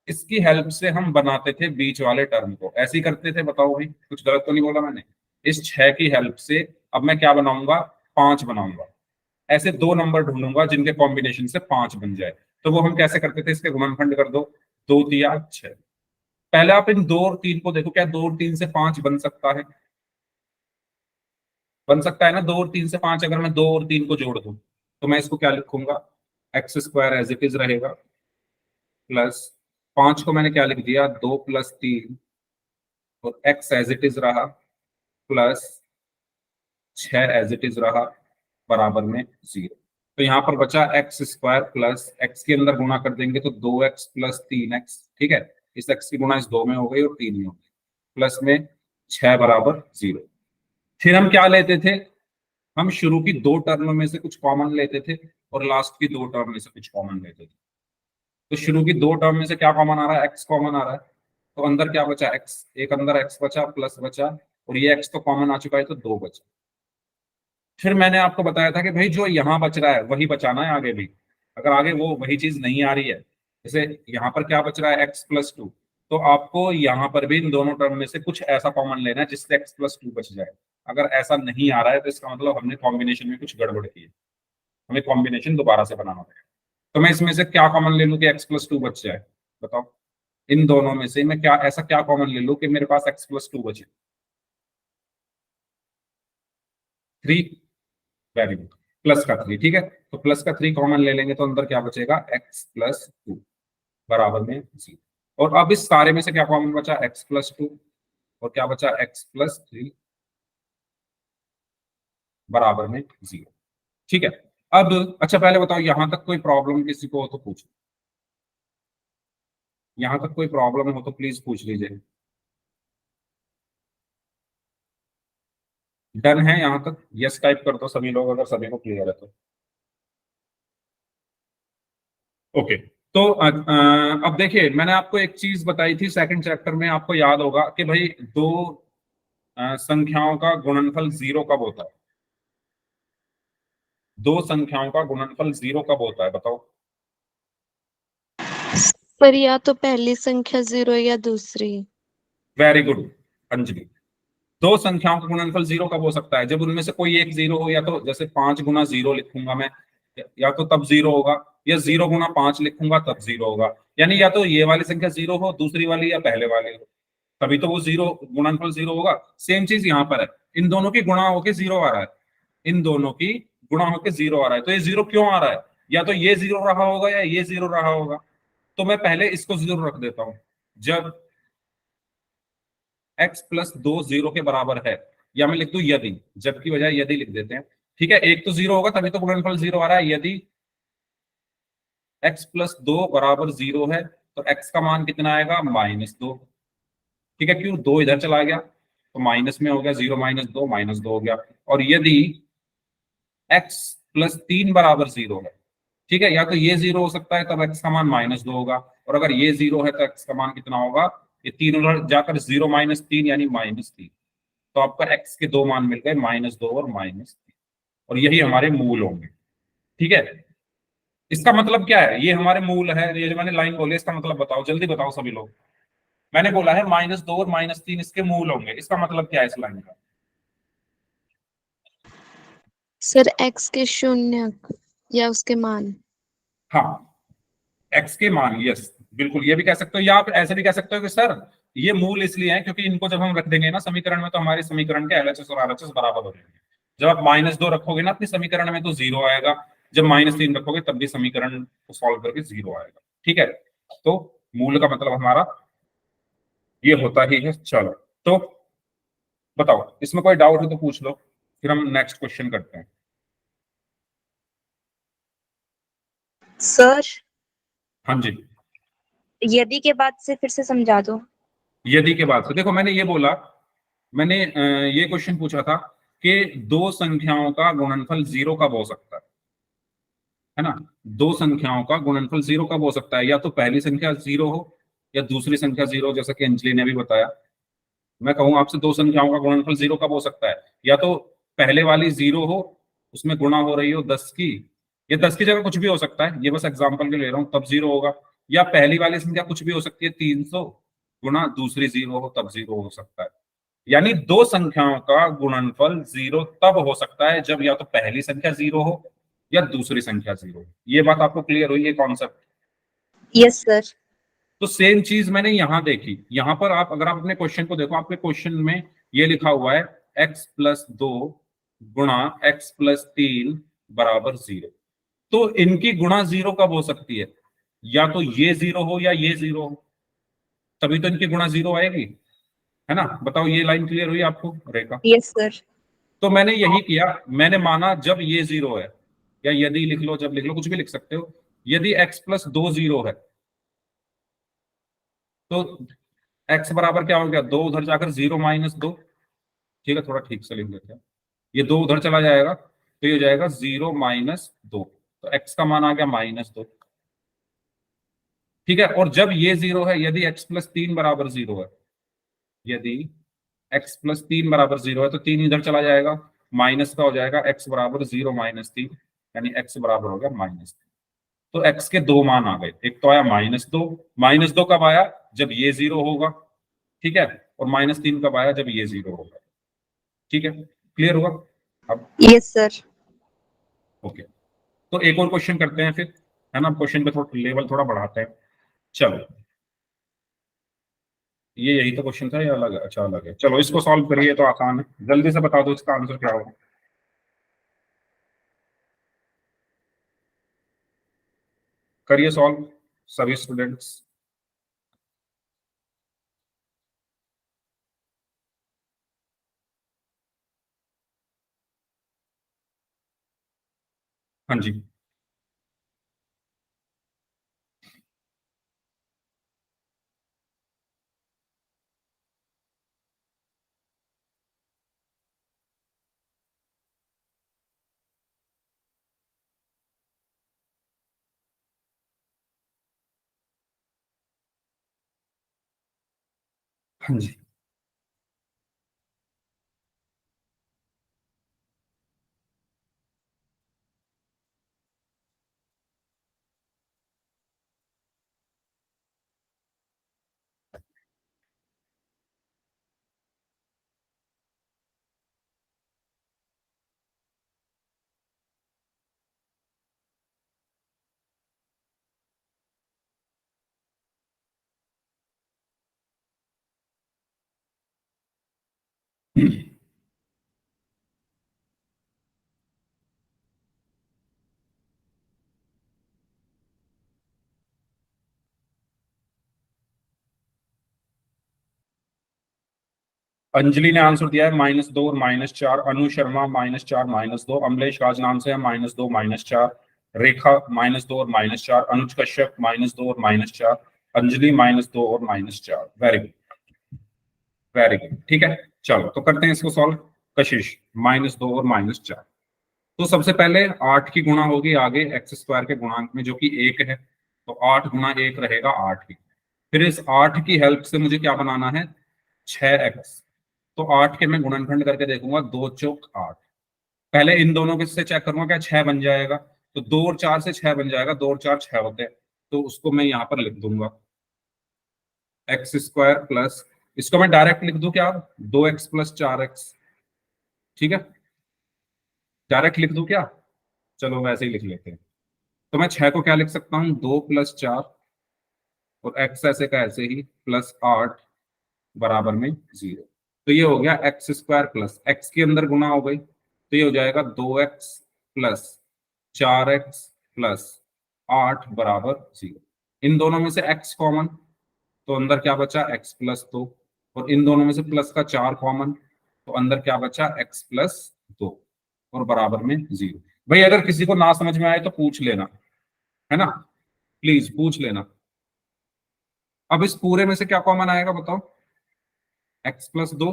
इसकी हेल्प से हम बनाते थे बीच वाले टर्म को। ऐसे ही करते थे, बताओ भाई कुछ गलत तो नहीं बोला मैंने। इस 6 की हेल्प से अब मैं क्या बनाऊंगा, 5 बनाऊंगा। ऐसे 2 नंबर ढूंढूंगा जिनके कॉम्बिनेशन से 5 बन जाए। तो वो हम कैसे करते थे, इसके गुणनखंड कर दो, 2 तिया 6। पहले आप इन 2 और 3 को देखो, क्या 2 और 3 से 5 बन सकता है? बन सकता है ना। 2 और 3 से 5, अगर मैं 2 और 3 को जोड़ दूं तो मैं इसको क्या लिखूंगा, x square as it is रहेगा, प्लस 5 को मैंने क्या लिख दिया, 2 + 3, और एक्स एज इट इज रहा, प्लस 6 एज इट इज रहा, बराबर में 0। तो यहाँ पर बचा एक्स स्क्वायर प्लस एक्स के अंदर गुणा कर देंगे तो 2x + 3x, ठीक है। इस x की गुणा इस 2 में हो गई और 3 में हो गई, प्लस में 6 बराबर 0। फिर हम क्या लेते थे, हम शुरू की 2 टर्म में से कुछ कॉमन लेते थे और लास्ट की 2 टर्म में से कुछ कॉमन लेते थे। तो शुरू की 2 टर्म में से क्या कॉमन आ रहा है, एक्स कॉमन आ रहा है, तो अंदर क्या बचा, एक्स, एक अंदर एक्स बचा, प्लस बचा, और ये एक्स तो कॉमन आ चुका है तो 2 बचा। फिर मैंने आपको बताया था कि भाई जो यहाँ बच रहा है वही बचाना है आगे भी। अगर आगे वो वही चीज नहीं आ रही है, जैसे यहाँ पर क्या बच रहा है, x + 2, तो आपको यहाँ पर भी इन दोनों टर्म में से कुछ ऐसा कॉमन लेना है जिससे x + 2 बच जाए। अगर ऐसा नहीं आ रहा है तो इसका मतलब हमने कॉम्बिनेशन में कुछ गड़बड़ की है, हमें कॉम्बिनेशन दोबारा से बनाना पड़ेगा। तो मैं इसमें से क्या कॉमन ले लूँ कि x + 2 बच जाए, बताओ। इन दोनों में से मैं क्या ऐसा क्या कॉमन ले लूँ कि मेरे पास x + 2 बचे, 3, वेरी गुड, प्लस का 3, ठीक है। तो प्लस का 3 कॉमन ले लेंगे तो अंदर क्या बचेगा, x + 2 बराबर में 0। और अब इस सारे में से क्या कॉमन बचा, x + 2, और क्या बचा, x + 3 बराबर में 0, ठीक है। अब अच्छा पहले बताओ, यहां तक कोई प्रॉब्लम किसी को हो तो पूछो, यहां तक कोई प्रॉब्लम हो तो प्लीज पूछ लीजिए। डन है यहां तक, यस टाइप कर दो सभी लोग अगर सभी को क्लियर है तो। ओके, तो अब देखिए, मैंने आपको एक चीज बताई थी सेकंड चैप्टर में, आपको याद होगा कि भाई दो संख्याओं का गुणनफल 0 कब होता है, दो संख्याओं का गुणनफल 0 कब होता है, बताओ। पर या तो पहली संख्या 0 या दूसरी। वेरी गुड अंजलि, दो संख्याओं का गुणनफल 0 कब हो सकता है, जब उनमें से कोई एक 0 हो, या तो जैसे 5 × 0 लिखूंगा मैं, या तो तब 0 होगा, या 0 × 5 लिखूंगा तब 0 होगा। यानी या तो ये वाली संख्या 0 हो, दूसरी वाली, या पहले वाली हो, तभी तो वो 0 गुणनफल 0 होगा। सेम चीज यहाँ पर है, इन दोनों की गुणा होके 0 आ रहा है, इन दोनों की गुणा होके 0 आ रहा है, तो ये 0 क्यों आ रहा है, या तो ये 0 रहा होगा या ये 0 रहा होगा। तो मैं पहले इसको 0 रख देता हूं, जब x + 2 0 के बराबर है, या मैं लिख दूं यदि, जब की बजाय यदि लिख देते हैं, ठीक है। एक तो 0 होगा तभी तो गुणनफल 0 आ रहा है, यदि x + 2 बराबर 0 है तो x का मान कितना आएगा, -2, ठीक है। क्यों, 2 इधर चला गया तो माइनस में हो गया, 0 - 2 -2 हो गया। और यदि x + 3 बराबर 0 है, ठीक है, या तो ये 0 हो सकता है तब x का मान -2 होगा, और अगर ये 0 है तो x का मान कितना होगा, ये 3 उधर जाकर 0 - 3 यानी -3, तो आपका x के 2 मान मिल गए, -2 और -3, और यही हमारे मूल होंगे, ठीक है। इसका मतलब क्या है, ये हमारे मूल है, ये जो मैंने लाइन बोली इसका मतलब बताओ, जल्दी बताओ सभी लोग। मैंने बोला है -2 और -3 इसके मूल होंगे, इसका मतलब क्या है इस लाइन का। सर x के शून्य या उसके मान। हाँ, x के मान, यस बिल्कुल, ये भी कह सकते हो, या आप ऐसे भी कह सकते हो कि सर ये मूल इसलिए है क्योंकि इनको जब हम रख देंगे ना समीकरण में तो हमारे समीकरण के LHS और RHS बराबर हो जाएंगे। जब आप -2 रखोगे ना अपने समीकरण में तो 0 आएगा, जब -3 रखोगे तब भी समीकरण को सॉल्व करके 0 आएगा, ठीक है। तो मूल का मतलब हमारा ये होता ही है। चलो, तो बताओ इसमें कोई डाउट है तो पूछ लो, फिर हम नेक्स्ट क्वेश्चन करते हैं। सर हाँ जी, यदि के बाद से फिर से समझा दो। यदि के बाद से देखो, मैंने ये बोला, मैंने ये क्वेश्चन पूछा था कि दो संख्याओं का गुणनफल 0 कब हो सकता है ना। दो संख्याओं का गुणनफल 0 कब हो सकता है, या तो पहली संख्या 0 हो या दूसरी संख्या 0, जैसा कि अंजलि ने भी बताया। मैं कहूँ आपसे दो संख्याओं का गुणनफल 0 कब हो सकता है, या तो पहले वाली 0 हो, उसमें गुणा हो रही हो 10 की, या 10 की जगह कुछ भी हो सकता है, ये बस एग्जांपल के ले रहा हूँ, तब 0 होगा। या पहली वाली संख्या कुछ भी हो सकती है, 300 गुणा दूसरी 0 हो तब 0 हो सकता है। यानी दो संख्याओं का गुणनफल 0 तब हो सकता है जब या तो पहली संख्या 0 हो या दूसरी संख्या 0 हो। ये बात आपको क्लियर हुई, ये कॉन्सेप्ट। Yes sir. तो सेम चीज मैंने यहां देखी, यहां पर आप अगर आप अपने क्वेश्चन को देखो, आपके क्वेश्चन में ये लिखा हुआ है x+2 गुणा x+3 बराबर 0। तो इनकी गुणा 0 कब हो सकती है? या तो ये 0 हो या ये 0 हो, तभी तो इनकी गुणा 0 आएगी, है ना? बताओ, ये लाइन क्लियर हुई आपको रेखा? Yes sir. तो मैंने यही किया, मैंने माना जब ये 0 है, या यदि लिख लो, जब लिख लो, कुछ भी लिख सकते हो। यदि x+2 0 है तो x बराबर क्या हो गया, 2 उधर जाकर 0 - 2। ठीक है, थोड़ा ठीक से लिख लेते हैं। ये 2 उधर चला जाएगा तो ये हो जाएगा 0 - 2, तो x का मान आ गया -2। ठीक है, और जब ये 0 है, यदि x+3 बराबर 0 है, यदि x+3 बराबर 0 है, तो 3 इधर चला जाएगा, माइनस का हो जाएगा x बराबर 0 - 3, यानी x बराबर हो गया -3। तो x के दो मान आ गए, एक तो आया -2, -2 कब आया, जब ये 0 होगा, ठीक है, और -3 कब आया, जब ये 0 होगा। ठीक है, क्लियर हुआ अब? Yes sir. ओके, तो एक और क्वेश्चन करते हैं फिर, है ना? क्वेश्चन पे थोड़ा लेवल थोड़ा बढ़ाते हैं। चलो, ये यही तो क्वेश्चन था या अलग है? अच्छा, अलग है। चलो, इसको सॉल्व करिए, तो आसान है, जल्दी से बता दो इसका आंसर क्या होगा। करिए सॉल्व सभी स्टूडेंट्स। हाँ जी, हाँ जी। अंजलि ने आंसर दिया है -2 और -4, अनु शर्मा -4 -2, अमलेश राज नाम से है -2 -4, रेखा -2 और -4, अनुज कश्यप -2 और -4, अंजलि -2 और -4। Very good, very good. ठीक है, चलो तो करते हैं इसको सॉल्व। कशिश -2 और -4। तो सबसे पहले 8 की गुणा होगी आगे x² के गुणांक में, जो कि 1 है, तो 8 गुणा 1 रहेगा 8 ही। फिर इस 8 की हेल्प से मुझे क्या बनाना है, 6x। तो 8 के मैं गुणनखंड करके देखूंगा, 2 चौक 8। पहले इन दोनों के से चेक करूंगा क्या 6 बन जाएगा, तो 2 और 4 से 6 बन जाएगा, 2 और 4 6 होते हैं, तो उसको मैं यहाँ पर लिख दूंगा x² प्लस, इसको मैं डायरेक्ट लिख दूं क्या, 2x + 4x। ठीक है, डायरेक्ट लिख दूं क्या? चलो वैसे ही लिख लेते हैं। तो मैं 6 को क्या लिख सकता हूँ, 2 + 4, और x ऐसे का ऐसे ही, +8 बराबर में 0। तो ये हो गया x² प्लस x के अंदर गुना हो गई, तो ये हो जाएगा 2x + 4x + 8 बराबर 0। इन दोनों में से x कॉमन, तो अंदर क्या बचा, x + 2, और इन दोनों में से प्लस का 4 कॉमन, तो अंदर क्या बचा, x + 2, और बराबर में 0। भाई अगर किसी को ना समझ में आए तो पूछ लेना, है ना, प्लीज पूछ लेना। अब इस पूरे में से क्या कॉमन आएगा बताओ, x + 2,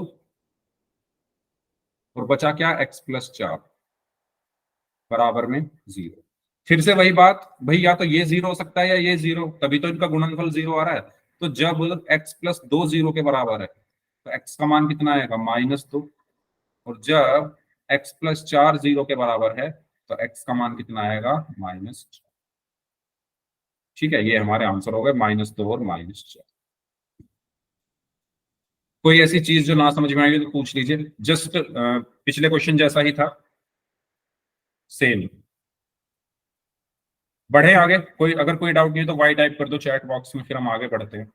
और बचा क्या, x + 4 बराबर में 0। फिर से वही बात भाई, या तो ये 0 हो सकता है या ये 0, तभी तो इनका गुणनफल 0 आ रहा है। तो जब x + 2 0 के बराबर है, तो x का मान कितना आएगा, -2, और जब x + 4 0 के बराबर है, तो x का मान कितना आएगा, -4। ठीक है, ये हमारे आंसर हो गए -2 और -4। कोई ऐसी चीज जो ना समझ में आएगी तो पूछ लीजिए, जस्ट पिछले क्वेश्चन जैसा ही था, सेम। बढ़े आगे, कोई अगर कोई डाउट नहीं है तो वाई टाइप कर दो चैट बॉक्स में, फिर हम आगे बढ़ते हैं।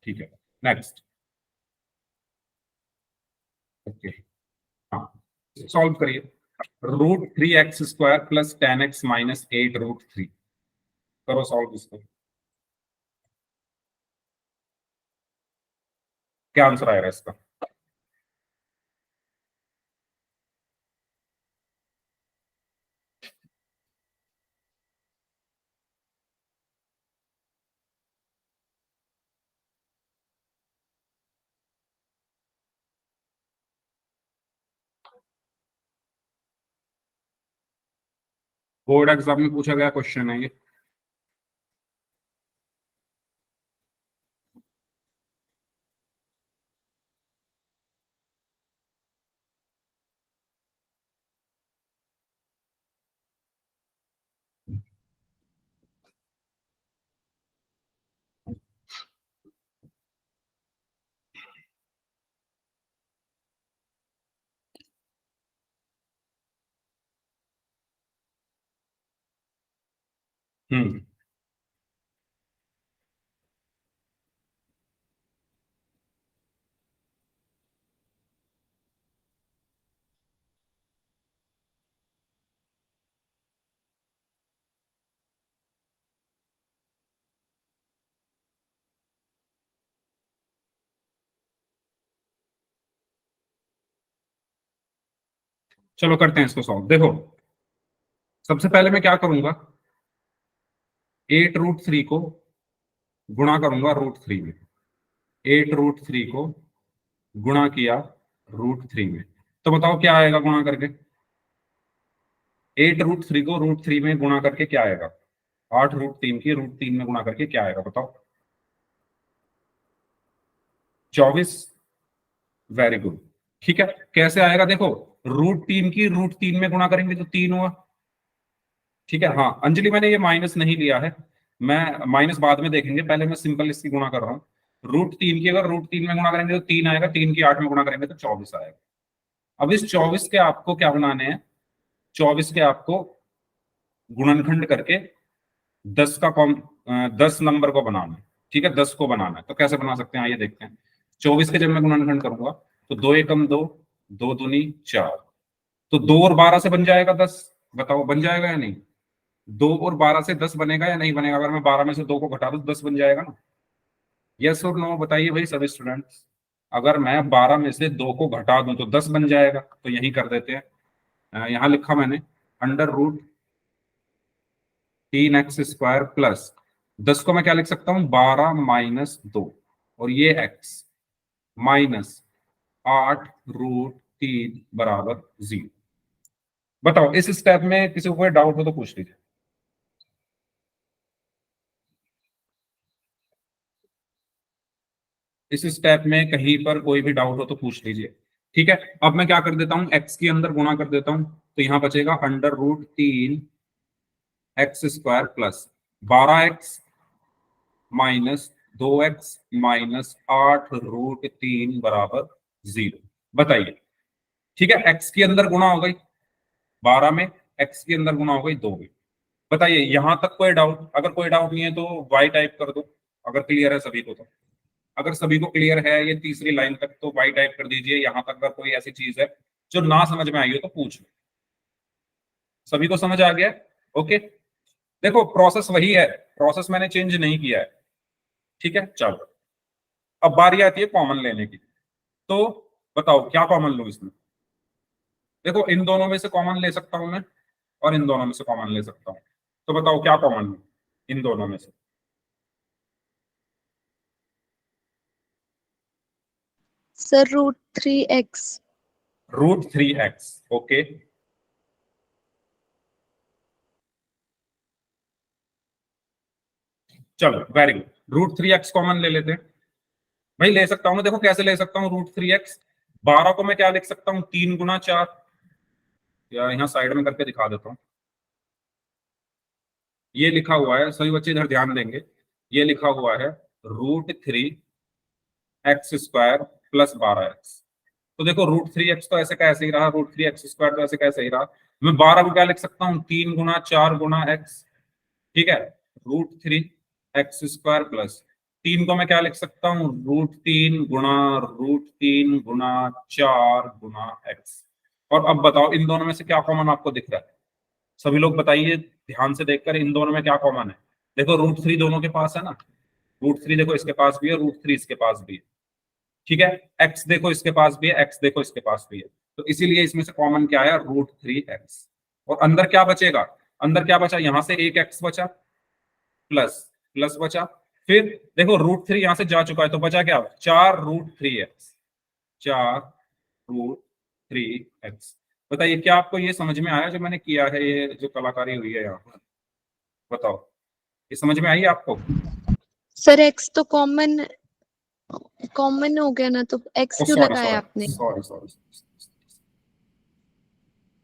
ठीक है, नेक्स्ट। ओके, हाँ, सॉल्व करिए। √3x² प्लस 10x माइनस 8√3, करो सॉल्व इसको। क्या आंसर आएगा इसका? बोर्ड एग्जाम में पूछा गया क्वेश्चन है ये। हम्म, चलो करते हैं इसको सॉल्व। देखो, सबसे पहले मैं क्या करूंगा, 8√3 को गुणा करूंगा √3 में। 8√3 को गुणा किया √3 में, तो बताओ क्या आएगा गुणा करके? 8√3 को √3 में गुणा करके क्या आएगा? 8√3 की √3 में गुणा करके क्या आएगा बताओ? 24। Very good. ठीक है, कैसे आएगा देखो, √3 की √3 में गुणा करेंगे तो 3 हुआ। ठीक है, हाँ अंजलि, मैंने ये माइनस नहीं लिया है, मैं माइनस बाद में देखेंगे, पहले मैं सिंपल इसकी गुणा कर रहा हूँ। √3 की अगर √3 में गुणा करेंगे तो 3 आएगा, 3 की 8 में गुणा करेंगे तो 24 आएगा। अब इस 24 के आपको क्या बनाने हैं? 24 के आपको गुणनखंड करके 10 का 10 नंबर को बनाना है। ठीक है, 10 को बनाना है, तो कैसे बना सकते हैं आइए देखते हैं। 24 के जब मैं गुणनखंड करूंगा तो 2 एकम 2, 2 दूनी 4, तो 2 और 12 से बन जाएगा 10। बताओ बन जाएगा या नहीं? 2 और 12 से 10 बनेगा या नहीं बनेगा? अगर मैं 12 में से 2 को घटा दूं तो 10 बन जाएगा ना? यस और नो बताइए भाई सभी स्टूडेंट्स। अगर मैं 12 में से 2 को घटा दूं तो 10 बन जाएगा, तो यही कर देते हैं। यहां लिखा मैंने √3x² प्लस 10 को मैं क्या लिख सकता हूं? 12 माइनस 2, और ये x माइनस 8√3 बराबर 0। बताओ इस स्टेप में किसी को कोई डाउट हो तो पूछ लीजिए। इस स्टेप में कहीं पर कोई भी डाउट हो तो पूछ लीजिए। ठीक है, अब मैं क्या कर देता हूं, x के अंदर गुणा कर देता हूं, तो यहां बचेगा √3x² plus 12x minus 2x minus 8√3 बराबर 0। बताइए। ठीक है, x के अंदर गुणा हो गई 12 में, x के अंदर गुणा हो गई 2 में। बताइए यहां तक कोई डाउट? अगर कोई डाउट नहीं है तो y टाइप कर दो, अगर क्लियर है सभी को तो। अगर सभी को क्लियर है ये तीसरी लाइन तक तो y टाइप कर दीजिए। यहां तक अगर कोई ऐसी चीज है जो ना समझ में आई हो तो पूछ लो। सभी को समझ आ गया? ओके, देखो प्रोसेस वही है, प्रोसेस मैंने चेंज नहीं किया है। ठीक है, चलो अब बारी आती है कॉमन लेने की। तो बताओ क्या कॉमन लूं इसमें? देखो इन दोनों में से कॉमन ले सकता हूं मैं, और इन दोनों में से कॉमन ले सकता हूं, तो बताओ क्या कॉमन लूं इन दोनों में से? Sir √3x। √3x। ओके, चलो वेरी गुड, √3x कॉमन ले लेते हैं। भाई ले सकता हूं, देखो कैसे ले सकता हूँ √3x। 12 को मैं क्या लिख सकता हूँ? 3 गुना 4, या यहाँ साइड में करके दिखा देता हूँ। ये लिखा हुआ है, सभी बच्चे इधर ध्यान देंगे, ये लिखा हुआ है √3x² प्लस 12x। तो देखो √3x तो ऐसे का ऐसे ही रहा, √3x² तो ऐसे का ऐसे ही रहा। मैं 12 को क्या लिख सकता हूँ, 3 गुना 4 गुना x, ठीक है, √3x² प्लस 3 को मैं क्या लिख सकता हूँ, √3 गुना 4 गुना x। और अब बताओ इन दोनों में से क्या कॉमन आपको दिख रहा है, सभी लोग बताइए ध्यान से देखकर, इन दोनों में क्या कॉमन है। देखो √3 दोनों के पास है ना, √3 देखो इसके पास भी है, √3 इसके पास भी है, ठीक है। x देखो इसके पास भी है, x देखो इसके पास भी है, तो इसीलिए इसमें से कॉमन क्या आया, √3x। और अंदर क्या बचेगा, अंदर क्या बचा, यहां से एक x बचा, प्लस प्लस बचा, फिर देखो √3 यहां से जा चुका है, तो बचा क्या, 4√3x, 4√3x। बताइए क्या आपको ये समझ में आया जो मैंने किया है, ये जो कलाकारी हुई है यहाँ पर, बताओ ये समझ में आई आपको। सर x तो कॉमन कॉमन हो गया ना, तो x क्यों लगाया आपने? सॉरी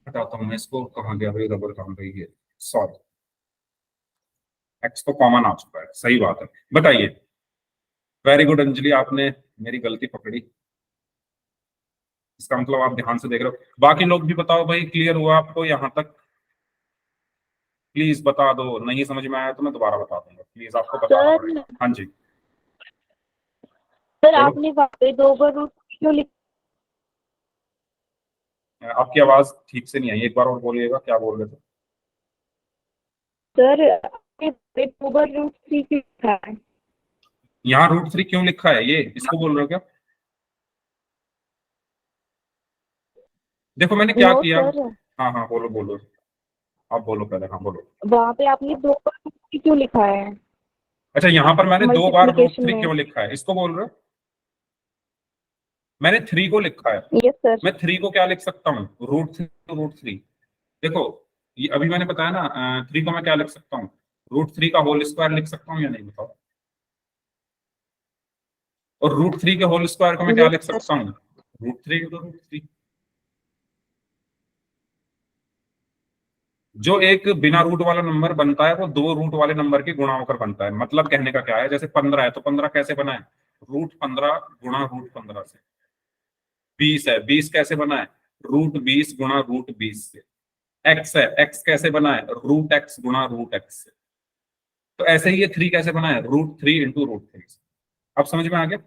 हटाता हूँ मैं इसको, कहाँ गया भाई रबर, कहाँ गई है, सॉरी, x तो कॉमन आ चुका है, सही बात है। बताइए, वेरी गुड अंजलि, आपने मेरी गलती पकड़ी, इसका मतलब आप ध्यान से देख रहे हो। बाकी लोग भी बताओ भाई, क्लियर हुआ आपको यहाँ तक, प्लीज बता दो, नहीं समझ में आया तो मैं दोबारा बता दूंगा, प्लीज आपको बताना पड़ेगा। हाँ जी सर बोलो। आपने वहाँ पे 2 बार √3 क्यों लिखा? आपकी आवाज ठीक से नहीं आई, एक बार और बोलिएगा, क्या बोल रहे थे। सर आपने 2 बार √3 क्यों लिखा है? यहाँ √3 क्यों लिखा है, ये इसको बोल रहे हो क्या। देखो मैंने क्या नो किया, सर, हाँ हाँ बोलो बोलो, आप बोलो पहले, हाँ बोलो। वहाँ पे आपने 2 बार √3 क्यों लिखा है अच्छा यहाँ पर मैंने 2 बार मल्टीप्लिकेशन √3 में? क्यों लिखा है, इसको बोल रहे हो। मैंने 3 को लिखा है, यस सर। मैं 3 को क्या लिख सकता हूँ, √3। देखो ये अभी मैंने बताया ना, 3 को मैं क्या लिख सकता हूँ, √3 का होल स्क्वायर लिख सकता हूँ या नहीं बताओ। और √3 के होल स्क्वायर को मैं क्या यस लिख सर। सकता हूँ, √3 × √3। जो एक बिना रूट वाला नंबर बनता है वो 2 रूट वाले नंबर के गुणा होकर बनता है। मतलब कहने का क्या है, जैसे 15 है तो 15 कैसे बना है, √15 गुणा √15 से। 20 है, 20 कैसे बना है, √20 गुणा √20 से। x है, x कैसे बना है, √x गुणा √x से। तो ऐसे ही ये 3 कैसे बना है, √3 × √3 से। अब समझ में आ गया।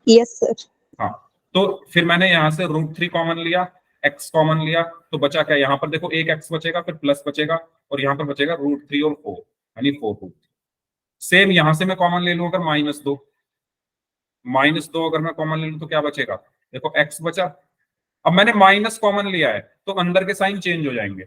Yes sir. हाँ, तो फिर मैंने यहाँ से √3 कॉमन लिया, x कॉमन लिया, तो बचा क्या, यहाँ पर देखो एक x बचेगा, फिर प्लस बचेगा, और यहाँ पर बचेगा √3 और 4, यानी 4 सेम यहाँ से मैं कॉमन ले लूँ अगर -2 अगर मैं कॉमन ले लूँ तो क्या बचेगा, देखो x बचा। अब मैंने माइनस कॉमन लिया है तो अंदर के साइन चेंज हो जाएंगे।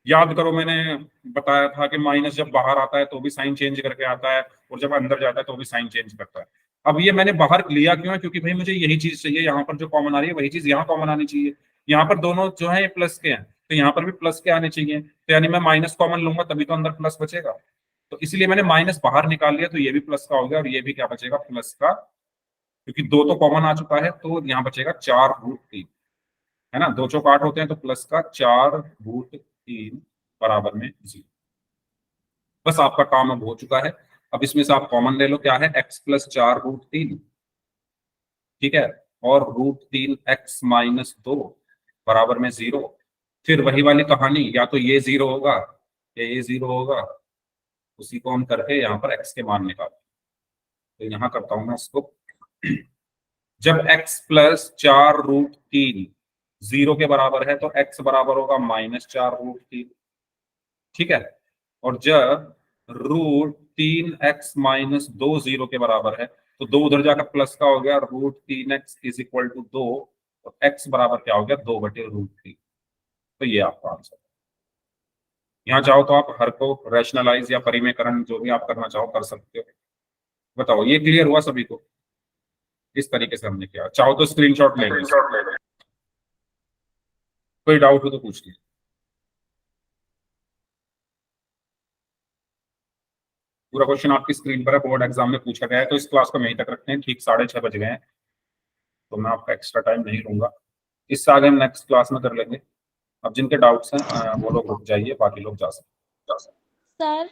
याद करो मैंने बताया था कि माइनस जब बाहर आता है तो भी साइन चेंज करके आता है, और जब अंदर जाता है तो भी साइन चेंज करता है। अब ये मैंने बाहर लिया क्यों है, क्योंकि भाई मुझे यही चीज चाहिए, यहाँ पर जो कॉमन आ रही है वही चीज यहाँ कॉमन आनी चाहिए। यहाँ पर दोनों जो है प्लस के हैं, तो यहाँ पर भी प्लस के आने चाहिए, तो यानी मैं माइनस कॉमन लूंगा तभी तो अंदर प्लस बचेगा। तो इसलिए मैंने माइनस बाहर निकाल लिया, तो ये भी प्लस का हो गया और ये भी क्या बचेगा, प्लस का, क्योंकि 2 तो कॉमन आ चुका है, तो यहाँ बचेगा 4√3, है ना, 2 चौक 8 होते हैं, तो प्लस का 4√3 बराबर में 0। बस आपका काम अब हो चुका है। अब इसमें से आप कॉमन ले लो, क्या है, x + 4√3, ठीक है, और √3x - 2 बराबर में 0। फिर वही वाली कहानी, या तो ये 0 होगा या ये 0 होगा, उसी को हम करके यहाँ पर x के मान निकालते। तो यहाँ करता हूं मैं इसको, जब x + 4√3 0 के बराबर है तो x बराबर होगा -4√3, ठीक है। और जब √3x - 2 0 के बराबर है तो 2 उधर जाकर प्लस का हो गया, √3x = 2, और x बराबर क्या हो गया, 2/√3। तो ये आपका आंसर। यहाँ चाहो तो आप हर को रैशनलाइज या परिमेयकरण जो भी आप करना चाहो कर सकते हो। बताओ ये क्लियर हुआ सभी को, इस तरीके से हमने किया। चाहो तो स्क्रीनशॉट ले लो, कोई डाउट हो तो पूछ लीजिए। पूरा क्वेश्चन आपकी स्क्रीन पर है, बोर्ड एग्जाम में पूछा गया है। तो इस क्लास को यहीं तक रखते हैं, ठीक 6:30 बज गए हैं, तो मैं आपका एक्स्ट्रा टाइम नहीं लूंगा। इससे आगे हम नेक्स्ट क्लास में कर लेंगे। अब जिनके डाउट्स हैं वो लोग रुक जाइए, बाकी लोग जा सकते। सर